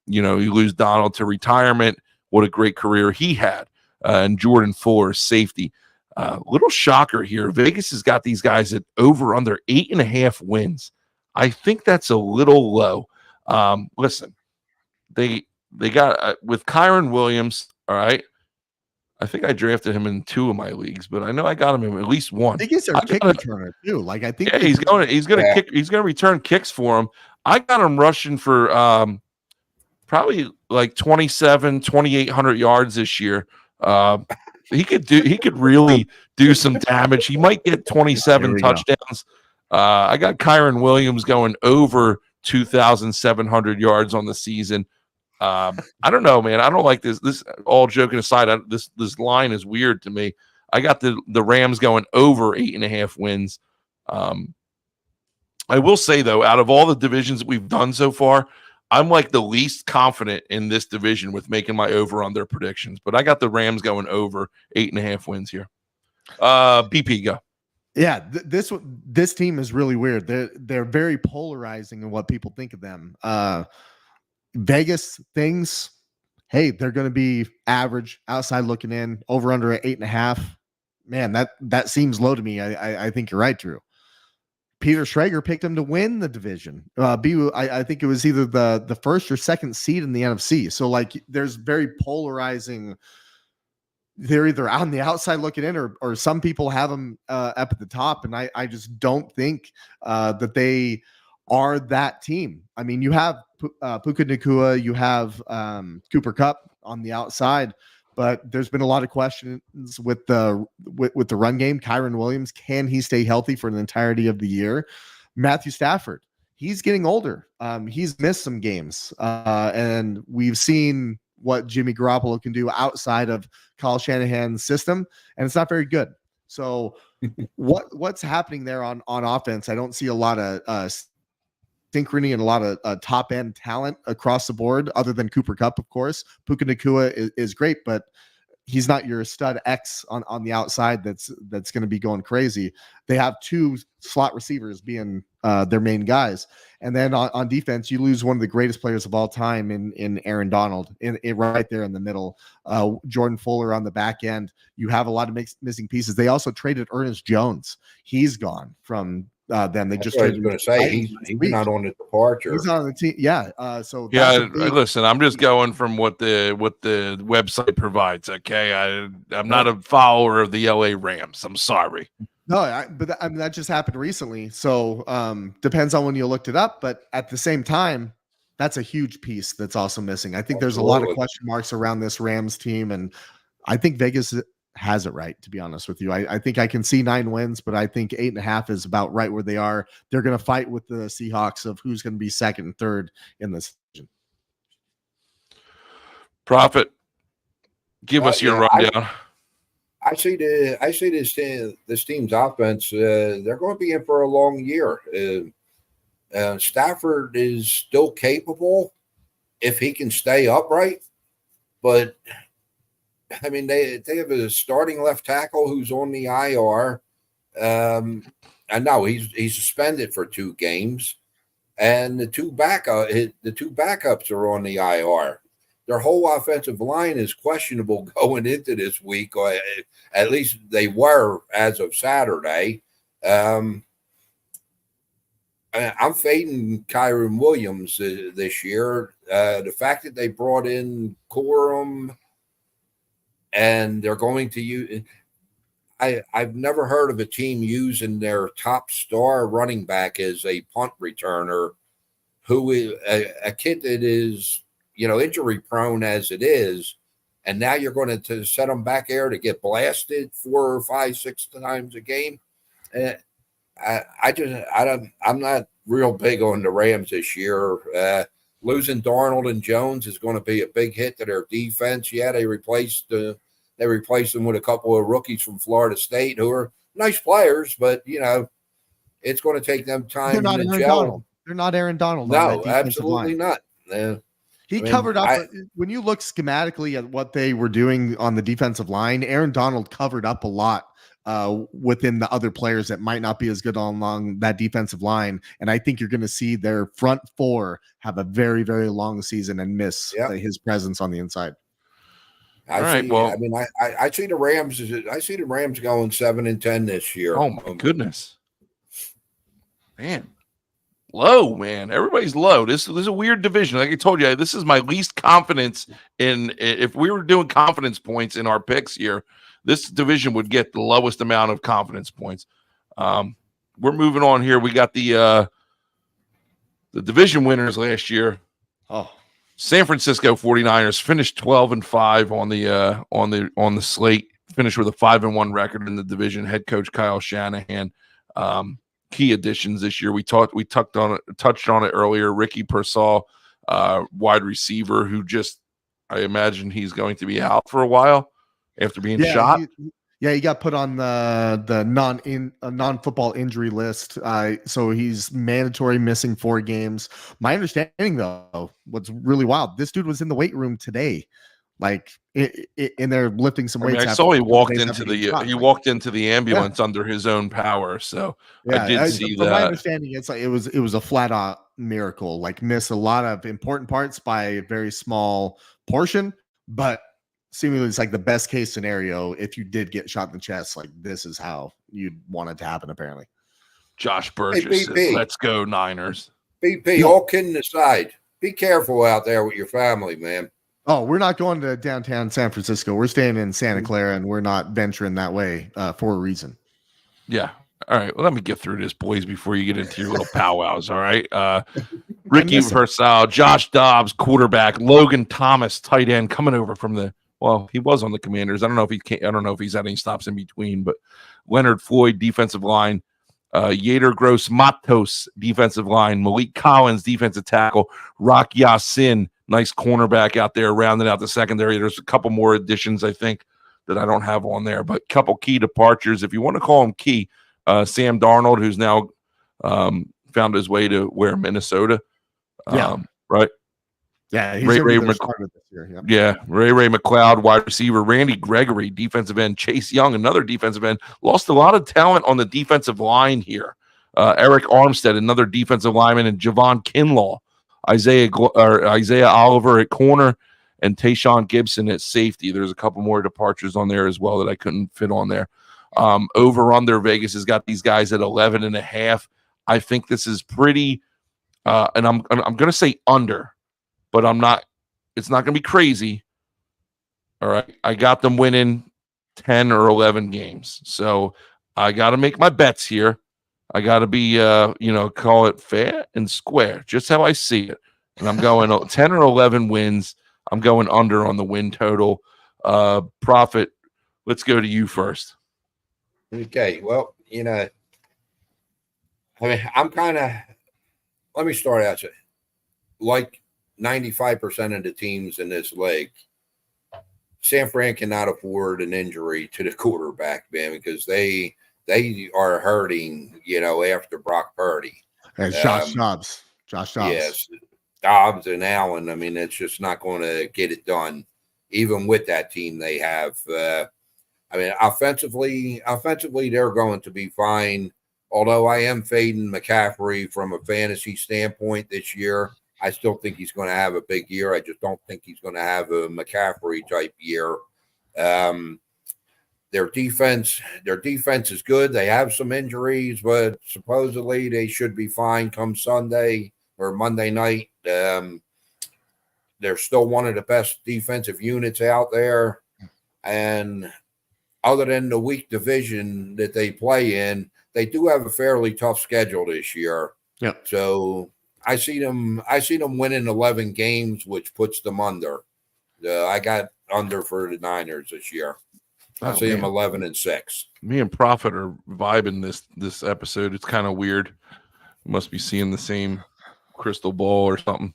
You lose Donald to retirement. What a great career he had. And Jordan Fuller, safety. Little shocker here. Vegas has got these guys at over under 8.5 wins. I think that's a little low. Listen, they got with Kyron Williams. All right. I think I drafted him in 2 of my leagues, but I know I got him in at least 1. I think he's their kick returner too. Like, I think he's going to return kicks for him. I got him rushing for probably like 2,800 yards this year. He could really do some damage. He might get 27 touchdowns. I got Kyron Williams going over 2,700 yards on the season. I don't know, man. I don't like this. This, all joking aside, this line is weird to me. I got the Rams going over 8.5 wins. I will say, though, out of all the divisions that we've done so far, I'm like the least confident in this division with making my over on their predictions. But I got the Rams going over 8.5 wins here. BP, go. Yeah, this team is really weird. They're very polarizing in what people think of them. Vegas things, hey, they're going to be average, outside looking in, over under at 8.5. Man, that seems low to me. I think you're right, Drew. Peter Schrager picked him to win the division. I think it was either the first or second seed in the NFC. So like, there's very polarizing. They're either on the outside looking in, or some people have them up at the top, and I just don't think that they are that team. I mean, you have Puka Nacua, you have Cooper Kupp on the outside, but there's been a lot of questions with the run game. Kyron Williams, can he stay healthy for the entirety of the year? Matthew Stafford, he's getting older. He's missed some games, and we've seen what Jimmy Garoppolo can do outside of Kyle Shanahan's system, and it's not very good. So what's happening there on offense? I don't see a lot of synchrony and a lot of top end talent across the board, other than Cooper Kupp, of course. Puka Nacua is great, but he's not your stud X on the outside that's going to be going crazy. They have two slot receivers being their main guys. And then on defense, you lose one of the greatest players of all time in Aaron Donald, in right there in the middle. Jordan Fuller on the back end. You have a lot of missing pieces. They also traded Ernest Jones. He's gone from them. They just traded. I was going to say he's not on the departure. He's on the team. Yeah. So yeah. Listen, I'm just going from what the website provides. Okay, I'm not a follower of the LA Rams. I'm sorry. No, but that just happened recently. So depends on when you looked it up. But at the same time, that's a huge piece that's also missing. I think there's a lot of question marks around this Rams team, and I think Vegas has it right, to be honest with you. I think I can see 9 wins, but I think 8.5 is about right where they are. They're going to fight with the Seahawks of who's going to be second and third in this division. Prophet, give us your rundown. I see this team's offense. They're going to be in for a long year. Stafford is still capable if he can stay upright, but I mean, they have a starting left tackle who's on the IR. I know he's suspended for 2 games, and the two backups are on the IR. Their whole offensive line is questionable going into this week, or at least they were as of Saturday. I'm fading Kyron Williams this year. The fact that they brought in Corum and they're going to use – I've never heard of a team using their top star running back as a punt returner, who is a kid that is – injury prone as it is, and now you're going to set them back there to get blasted 4 or 5, 6 times a game. I'm not real big on the Rams this year. Losing Darnold and Jones is going to be a big hit to their defense. Yeah, they replaced them with a couple of rookies from Florida State who are nice players, but it's going to take them time. They're not Aaron Donald. They're not Aaron Donald. No, absolutely not. He covered up when you look schematically at what they were doing on the defensive line. Aaron Donald covered up a lot within the other players that might not be as good along that defensive line. And I think you're going to see their front 4 have a very, very long season and miss his presence on the inside. I see the Rams. I see the Rams going 7-10 this year. Oh my goodness, man. Low, man. Everybody's low. This is a weird division. Like I told you, this is my least confidence in. If we were doing confidence points in our picks here, this division would get the lowest amount of confidence points. We're moving on here. We got the division winners last year. Oh, San Francisco 49ers finished 12-5 on the slate. Finished with a 5-1 record in the division. Head coach Kyle Shanahan. key additions this year. We touched on it earlier. Ricky Pearsall, wide receiver, who just, I imagine he's going to be out for a while after being shot. He got put on the non-football injury list. So he's mandatory missing 4 games. My understanding, though, what's really wild, this dude was in the weight room today, like in there lifting some weights. I saw he walked into the ambulance under his own power. So I did see that. From my understanding, it's like it was a flat out miracle. Like, miss a lot of important parts by a very small portion, but seemingly it's like the best case scenario. If you did get shot in the chest, like, this is how you'd want it to happen, apparently. Josh Burgess says, let's go Niners. BP, all kidding aside, be careful out there with your family, man. Oh, we're not going to downtown San Francisco. We're staying in Santa Clara, and we're not venturing that way for a reason. Yeah. All right. Well, let me get through this, boys, before you get into your little powwows. All right. Ricky Pearsall, Josh Dobbs, quarterback, Logan Thomas, tight end, coming over from he was on the Commanders. I don't know if he's had any stops in between, but Leonard Floyd, defensive line, Yader Gross Matos, defensive line, Malik Collins, defensive tackle, Rock Yassin, nice cornerback out there, rounding out the secondary. There's a couple more additions, I think, that I don't have on there, but a couple key departures. If you want to call them key, Sam Darnold, who's now found his way to Minnesota. Right? Yeah, he's Ray this year. Ray McLeod, wide receiver, Randy Gregory, defensive end, Chase Young, another defensive end. Lost a lot of talent on the defensive line here. Eric Armstead, another defensive lineman, and Javon Kinlaw, Isaiah Oliver at corner, and Tayshawn Gibson at safety. There's a couple more departures on there as well that I couldn't fit on there. Over under, Vegas has got these guys at 11.5. I think this is pretty, and I'm going to say under, but I'm not. It's not going to be crazy. All right, I got them winning 10 or 11 games, so I got to make my bets here. I got to be, call it fair and square, just how I see it. And I'm going 10 or 11 wins. I'm going under on the win total. Prophet, let's go to you first. Okay. Well, let me start out. Like 95% of the teams in this league, San Fran cannot afford an injury to the quarterback, man, because they are hurting, after Brock Purdy. And Josh Dobbs. Yes, Dobbs and Allen. I mean, it's just not going to get it done, even with that team they have. Offensively, they're going to be fine. Although I am fading McCaffrey from a fantasy standpoint this year, I still think he's going to have a big year. I just don't think he's going to have a McCaffrey type year. Their defense is good. They have some injuries, but supposedly they should be fine come Sunday or Monday night. They're still one of the best defensive units out there. And other than the weak division that they play in, they do have a fairly tough schedule this year. Yeah. So I see them winning 11 games, which puts them under. I got under for the Niners this year. I see them 11-6. Me and Prophet are vibing this episode. It's kind of weird. Must be seeing the same crystal ball or something.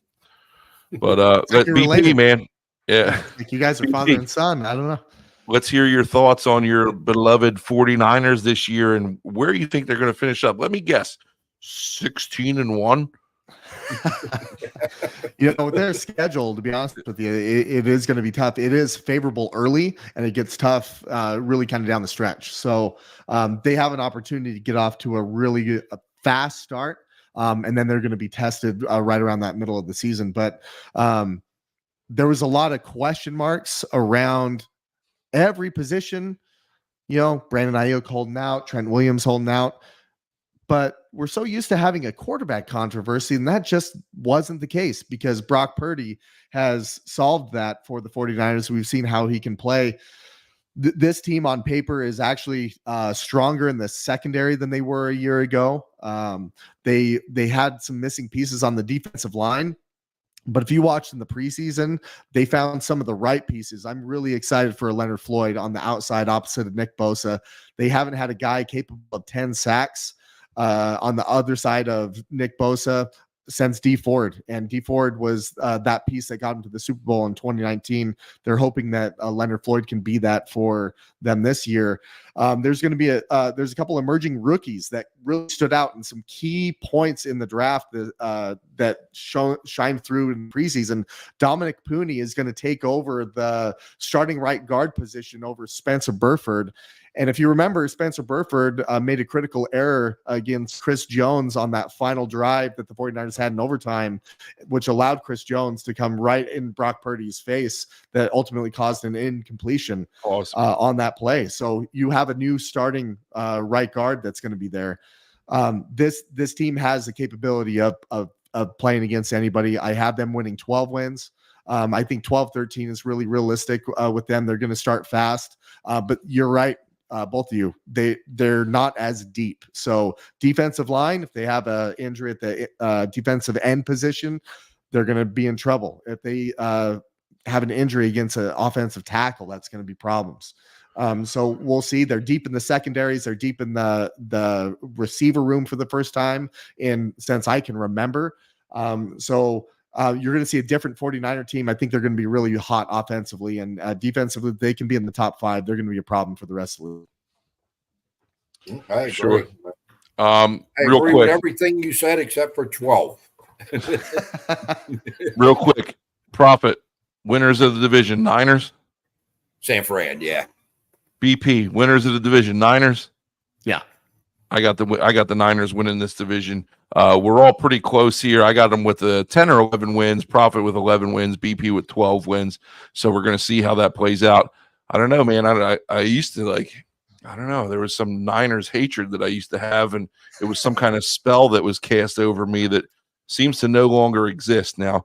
But like BP, man. Yeah. Like you guys are father and son. I don't know. Let's hear your thoughts on your beloved 49ers this year and where you think they're going to finish up. Let me guess. 16-1. With their schedule, to be honest with you, it is going to be tough. It is favorable early, and it gets tough really kind of down the stretch. So they have an opportunity to get off to a really good, fast start, and then they're going to be tested right around that middle of the season. But there was a lot of question marks around every position. Brandon Ayuk holding out, Trent Williams holding out. But we're so used to having a quarterback controversy, and that just wasn't the case because Brock Purdy has solved that for the 49ers. We've seen how he can play. This team on paper is actually stronger in the secondary than they were a year ago. They had some missing pieces on the defensive line. But if you watched in the preseason, they found some of the right pieces. I'm really excited for Leonard Floyd on the outside opposite of Nick Bosa. They haven't had a guy capable of 10 sacks On the other side of Nick Bosa sends D Ford, and D Ford was that piece that got him to the Super Bowl in 2019. They're hoping that Leonard Floyd can be that for them this year. There's going to be there's a couple emerging rookies that really stood out in some key points in the draft that shined through in preseason. Dominic Pooney is going to take over the starting right guard position over Spencer Burford. And if you remember, Spencer Burford made a critical error against Chris Jones on that final drive that the 49ers had in overtime, which allowed Chris Jones to come right in Brock Purdy's face that ultimately caused an incompletion on that play. So you have a new starting right guard that's going to be there. This team has the capability of playing against anybody. I have them winning 12 wins. I think 12-13 is really realistic with them. They're going to start fast, but you're right. Both of you, they're not as deep. So defensive line, if they have an injury at the defensive end position, they're going to be in trouble. If they have an injury against an offensive tackle, that's going to be problems. So we'll see. They're deep in the secondaries. They're deep in the receiver room for the first time since I can remember. So you're going to see a different 49er team. I think they're going to be really hot offensively, and defensively, they can be in the top 5. They're going to be a problem for the rest of the league. I agree. Sure. I real agree quick, with everything you said except for 12. real quick, Prophet, winners of the division, Niners. San Fran, yeah. BP, winners of the division, Niners. Yeah. I got the Niners winning this division. We're all pretty close here. I got them with 10 or 11 wins, Prophet with 11 wins, BP with 12 wins. So we're going to see how that plays out. I don't know, man. I used to I don't know. There was some Niners hatred that I used to have, and it was some kind of spell that was cast over me that seems to no longer exist now.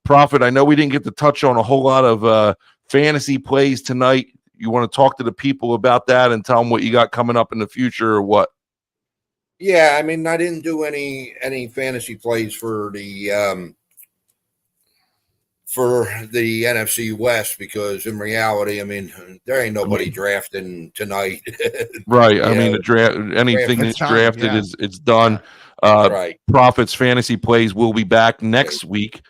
Prophet, I know we didn't get to touch on a whole lot of fantasy plays tonight. You want to talk to the people about that and tell them what you got coming up in the future or what? Yeah, I mean, I didn't do any fantasy plays for the NFC West because in reality, I mean, there ain't nobody drafting tonight. Right. I mean, the draft, anything that's drafted it's done. Yeah. Right. Prophet's fantasy plays will be back next week.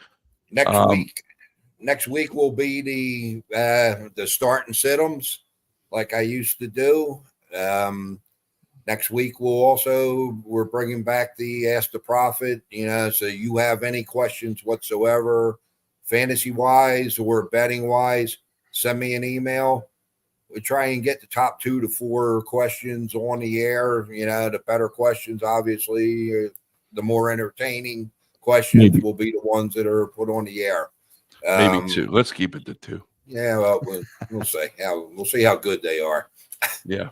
Next week will be the start and sit-ems like I used to do. Next week we're bringing back the Ask the Prophet, so you have any questions whatsoever, fantasy wise or betting wise, send me an email. We try and get the top 2 to 4 questions on the air. The better questions, obviously, the more entertaining questions will be the ones that are put on the air. Maybe 2. Let's keep it to 2. Yeah, well, we'll see. We'll see how good they are. Yeah.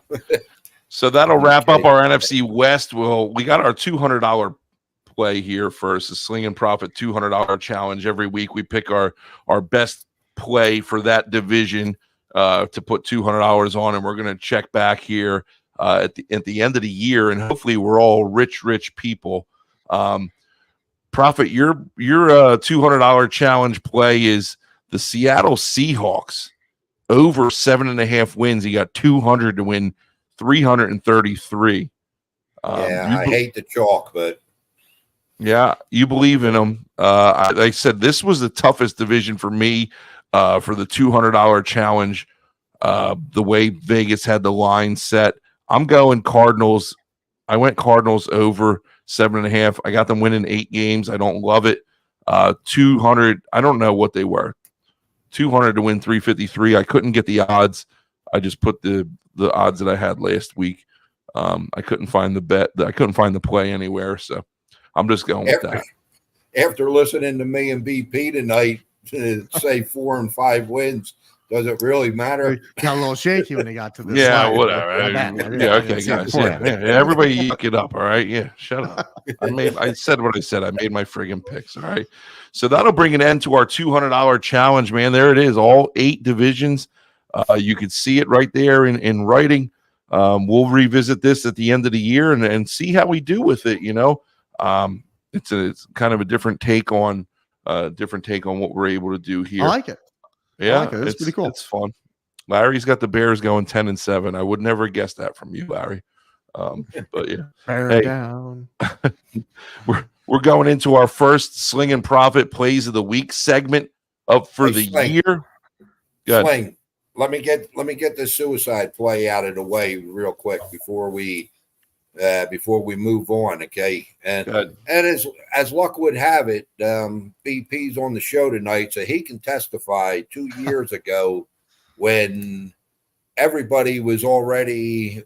So that'll wrap up our NFC West. We got our $200 play here first, the Sling'n Proffet $200 challenge. Every week we pick our best play for that division to put $200 on, and we're going to check back here at the end of the year, and hopefully we're all rich people. Prophet, your $200 challenge play is the Seattle Seahawks over 7.5 wins. You got 200 to win 333. I hate the chalk, but yeah, you believe in them. Like I said, this was the toughest division for me for the $200 challenge. The way Vegas had the line set, I'm going Cardinals. I went Cardinals over 7.5. I got them winning 8 games. I don't love it. 200. I don't know what they were. 200 to win 353. I couldn't get the odds. I just put the odds that I had last week. I couldn't find the bet. I couldn't find the play anywhere. So I'm just going with that. After listening to me and BP tonight say 4 and 5 wins, does it really matter? Got a little shaky when they got to this. Yeah, slide. whatever. Yeah, okay, guys. Yeah, everybody yuck it up. All right. Yeah, shut up. I said what I said. I made my friggin' picks. All right. So that'll bring an end to our $200 challenge, man. There it is. All 8 divisions. You can see it right there in writing. We'll revisit this at the end of the year and see how we do with it. It's kind of a different take on what we're able to do here. I like it. Yeah, it's pretty cool. It's fun. Larry's got the Bears going 10-7. I would never guess that from you, Larry. But yeah, Bear hey, down. we're going into our first Sling'n Proffet Plays of the Week segment up for Hey, the Sling. year. Good. Sling, let me get the suicide play out of the way real quick before we move on, okay? Good. And as luck would have it, BP's on the show tonight, so he can testify 2 years ago when everybody was already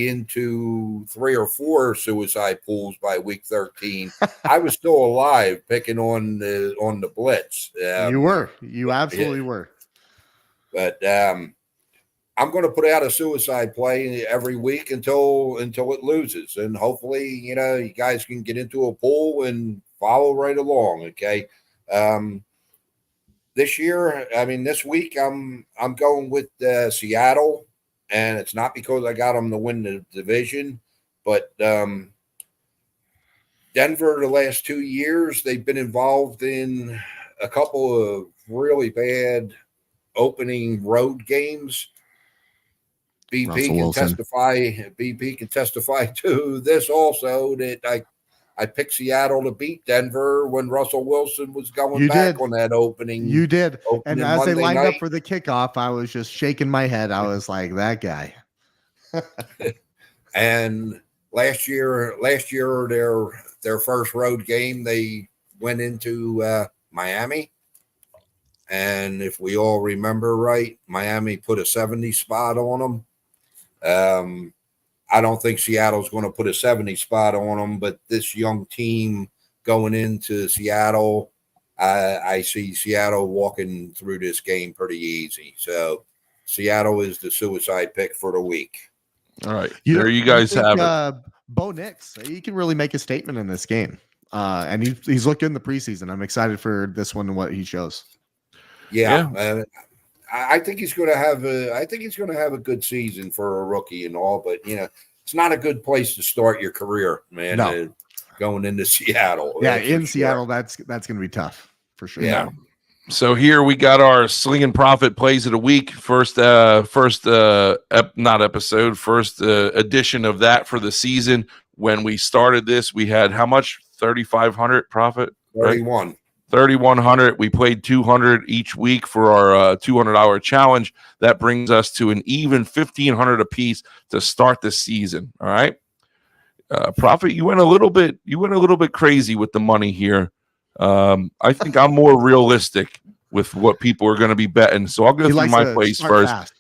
into 3 or 4 suicide pools by week 13. I was still alive picking on the blitz. You absolutely were. But I'm going to put out a suicide play every week until it loses, and hopefully, you guys can get into a pool and follow right along. Okay. This week, I'm going with Seattle, and it's not because I got them to win the division, but Denver, the last 2 years, they've been involved in a couple of really bad opening road games. BP can testify to this also, that I picked Seattle to beat Denver when Russell Wilson was going back on that opening. You did. And as Monday they lined night up for the kickoff, I was just shaking my head. I was like, that guy. And last year, their first road game, they went into Miami. And if we all remember right, Miami put a 70 spot on them. I don't think Seattle's going to put a 70 spot on them, but this young team going into Seattle, I see Seattle walking through this game pretty easy. So Seattle is the suicide pick for the week. All right. There you guys have it. Bo Nix, he can really make a statement in this game. And he's looked good in the preseason. I'm excited for this one and what he shows. Yeah. I think he's going to have a good season for a rookie and all, but it's not a good place to start your career, man. No. Going into Seattle. Yeah, in Seattle, that's going to be tough for sure. Yeah. So here we got our Sling'n Proffet Plays of the Week. First edition of that for the season. When we started this, we had how much? 3,500 profit? 31. Right? 3,100. We played 200 each week for our $200 challenge. That brings us to an even 1,500 apiece to start the season. All right, Prophet, you went a little bit crazy with the money here. I think I'm more realistic with what people are going to be betting. So I'll go through my plays first.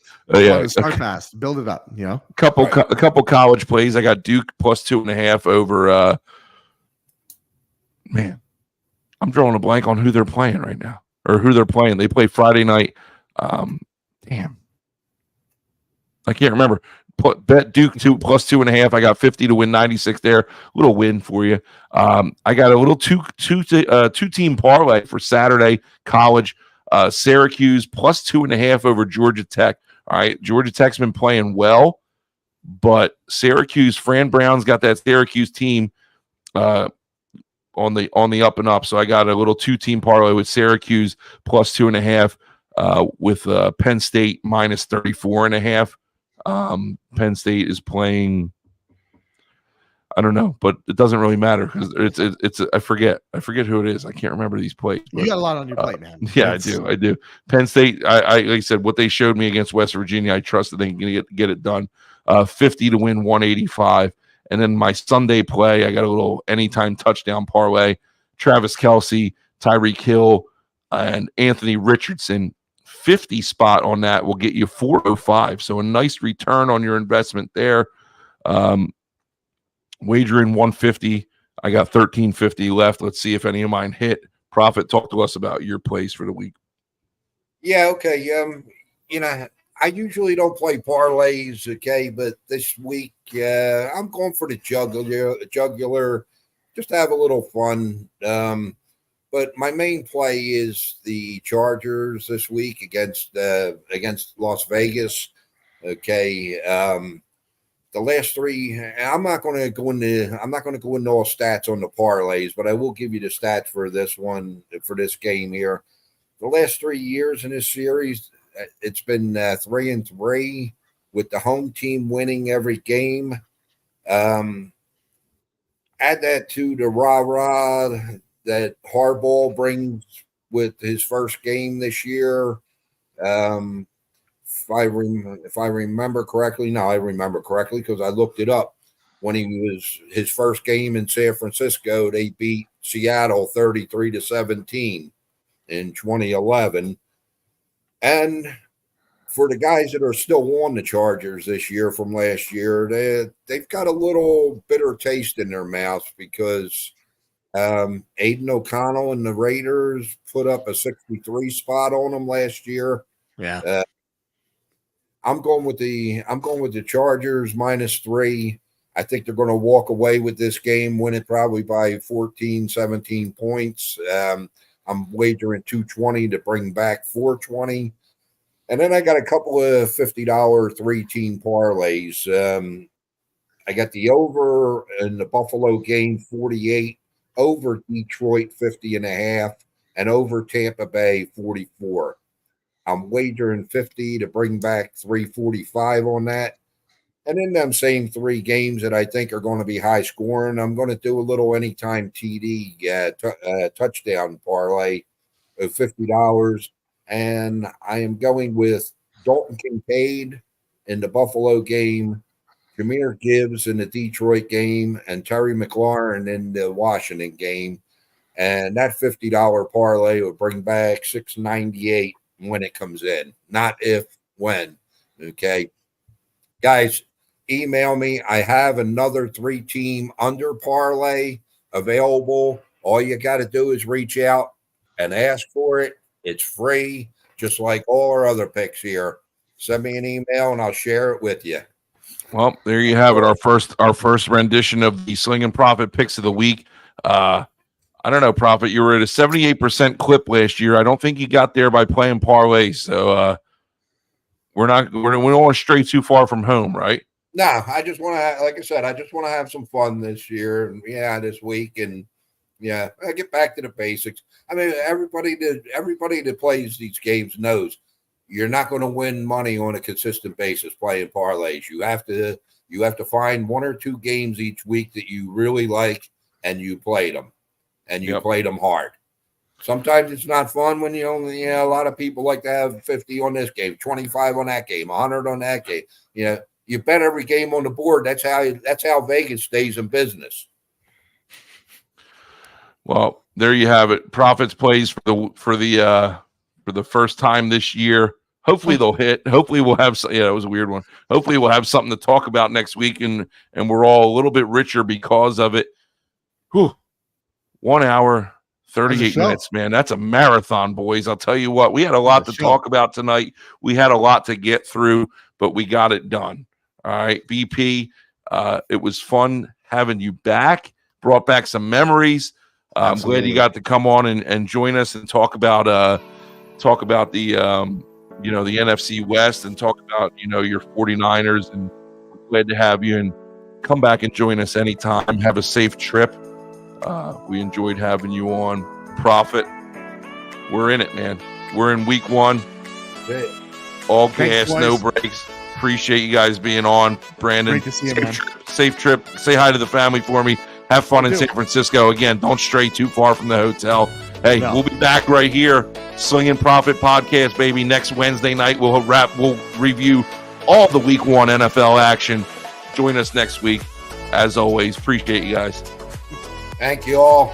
Start fast, build it up. A couple college plays. I got Duke plus 2.5 over. Man, I'm drawing a blank on who they're playing right now or who they're playing. They play Friday night. Damn, I can't remember. Bet Duke plus 2.5. I got 50 to win 96 there. Little win for you. I got a little two-team parlay for Saturday college. Syracuse plus 2.5 over Georgia Tech. All right, Georgia Tech's been playing well, but Syracuse, Fran Brown's got that Syracuse team on the up and up. So I got a little 2-team parlay with Syracuse plus 2.5 with Penn State minus 34.5. Penn State is playing. I don't know, but it doesn't really matter because it's I forget who it is. I can't remember these plays. You got a lot on your plate, man. Yeah, I do. Penn State. I like I said, what they showed me against West Virginia, I trust that they can get it done. 50 to win 185, and then my Sunday play, I got a little anytime touchdown parlay. Travis Kelce, Tyreek Hill, and Anthony Richardson. 50 spot on that will get you 405. So a nice return on your investment there. Wagering 150. I got 1350 left. Let's see if any of mine hit. Prophet, talk to us about your plays for the week. Yeah, okay. I usually don't play parlays, okay, but this week I'm going for the jugular, just to have a little fun. But my main play is the Chargers this week against Las Vegas. Okay, the last 3. I'm not going to go into all stats on the parlays, but I will give you the stats for this game here. The last 3 years in this series, it's been 3-3 with the home team winning every game. Add that to the rah-rah that Harbaugh brings with his first game this year. If I remember correctly, no, I remember correctly because I looked it up. When he was his first game in San Francisco, they beat Seattle 33-17 in 2011. And for the guys that are still on the Chargers this year from last year, they've got a little bitter taste in their mouths because Aiden O'Connell and the Raiders put up a 63 spot on them last year. Yeah. I'm going with the Chargers -3. I think they're going to walk away with this game, win it probably by 14, 17 points. I'm wagering 220 to bring back 420. And then I got a couple of $50 3-team parlays. I got the over in the Buffalo game 48, over Detroit 50.5, and over Tampa Bay 44. I'm wagering 50 to bring back 345 on that. And in them same three games that I think are going to be high scoring, I'm going to do a little anytime TD touchdown parlay of $50. And I am going with Dalton Kincaid in the Buffalo game, Jahmyr Gibbs in the Detroit game, and Terry McLaurin in the Washington game. And that $50 parlay will bring back $698 when it comes in, not if, when. Okay. Guys, email me. I have another 3-team under parlay available. All you got to do is reach out and ask for it. It's free, just like all our other picks here. Send me an email and I'll share it with you. Well, there you have it. Our first rendition of the Sling'n Proffet picks of the week. I don't know, Prophet. You were at a 78% clip last year. I don't think you got there by playing parlays. So we don't want to stray too far from home, right? No, I just want to, like I said, I just want to have some fun this year and this week, and I get back to the basics. I mean, everybody that plays these games knows you're not going to win money on a consistent basis playing parlays. You have to find one or two games each week that you really like, and you play them. And you play them hard. Sometimes it's not fun when you only, a lot of people like to have 50 on this game, 25 on that game, 100 on that game. You bet every game on the board. That's how Vegas stays in business. Well, there you have it. Profits plays for the first time this year. Hopefully they'll hit. Hopefully we'll have. Yeah, it was a weird one. Hopefully we'll have something to talk about next week, and we're all a little bit richer because of it. Whew. 1 hour, 38 minutes, man. That's a marathon, boys. I'll tell you what. We had a lot to talk about tonight. We had a lot to get through, but we got it done. All right, BP. It was fun having you back. Brought back some memories. I'm glad you got to come on and join us and talk about the the NFC West and talk about your 49ers. And we're glad to have you, and come back and join us anytime. Have a safe trip. We enjoyed having you on. Prophet, we're in it, man. We're in week 1. All gas, no breaks. Appreciate you guys being on. Brandon, great to see you, man. Safe trip. Say hi to the family for me. Have fun in San Francisco. Again, don't stray too far from the hotel. Hey, we'll be back right here. Sling'n Proffet podcast, baby. Next Wednesday night, we'll review all the week 1 NFL action. Join us next week. As always, appreciate you guys. Thank you all.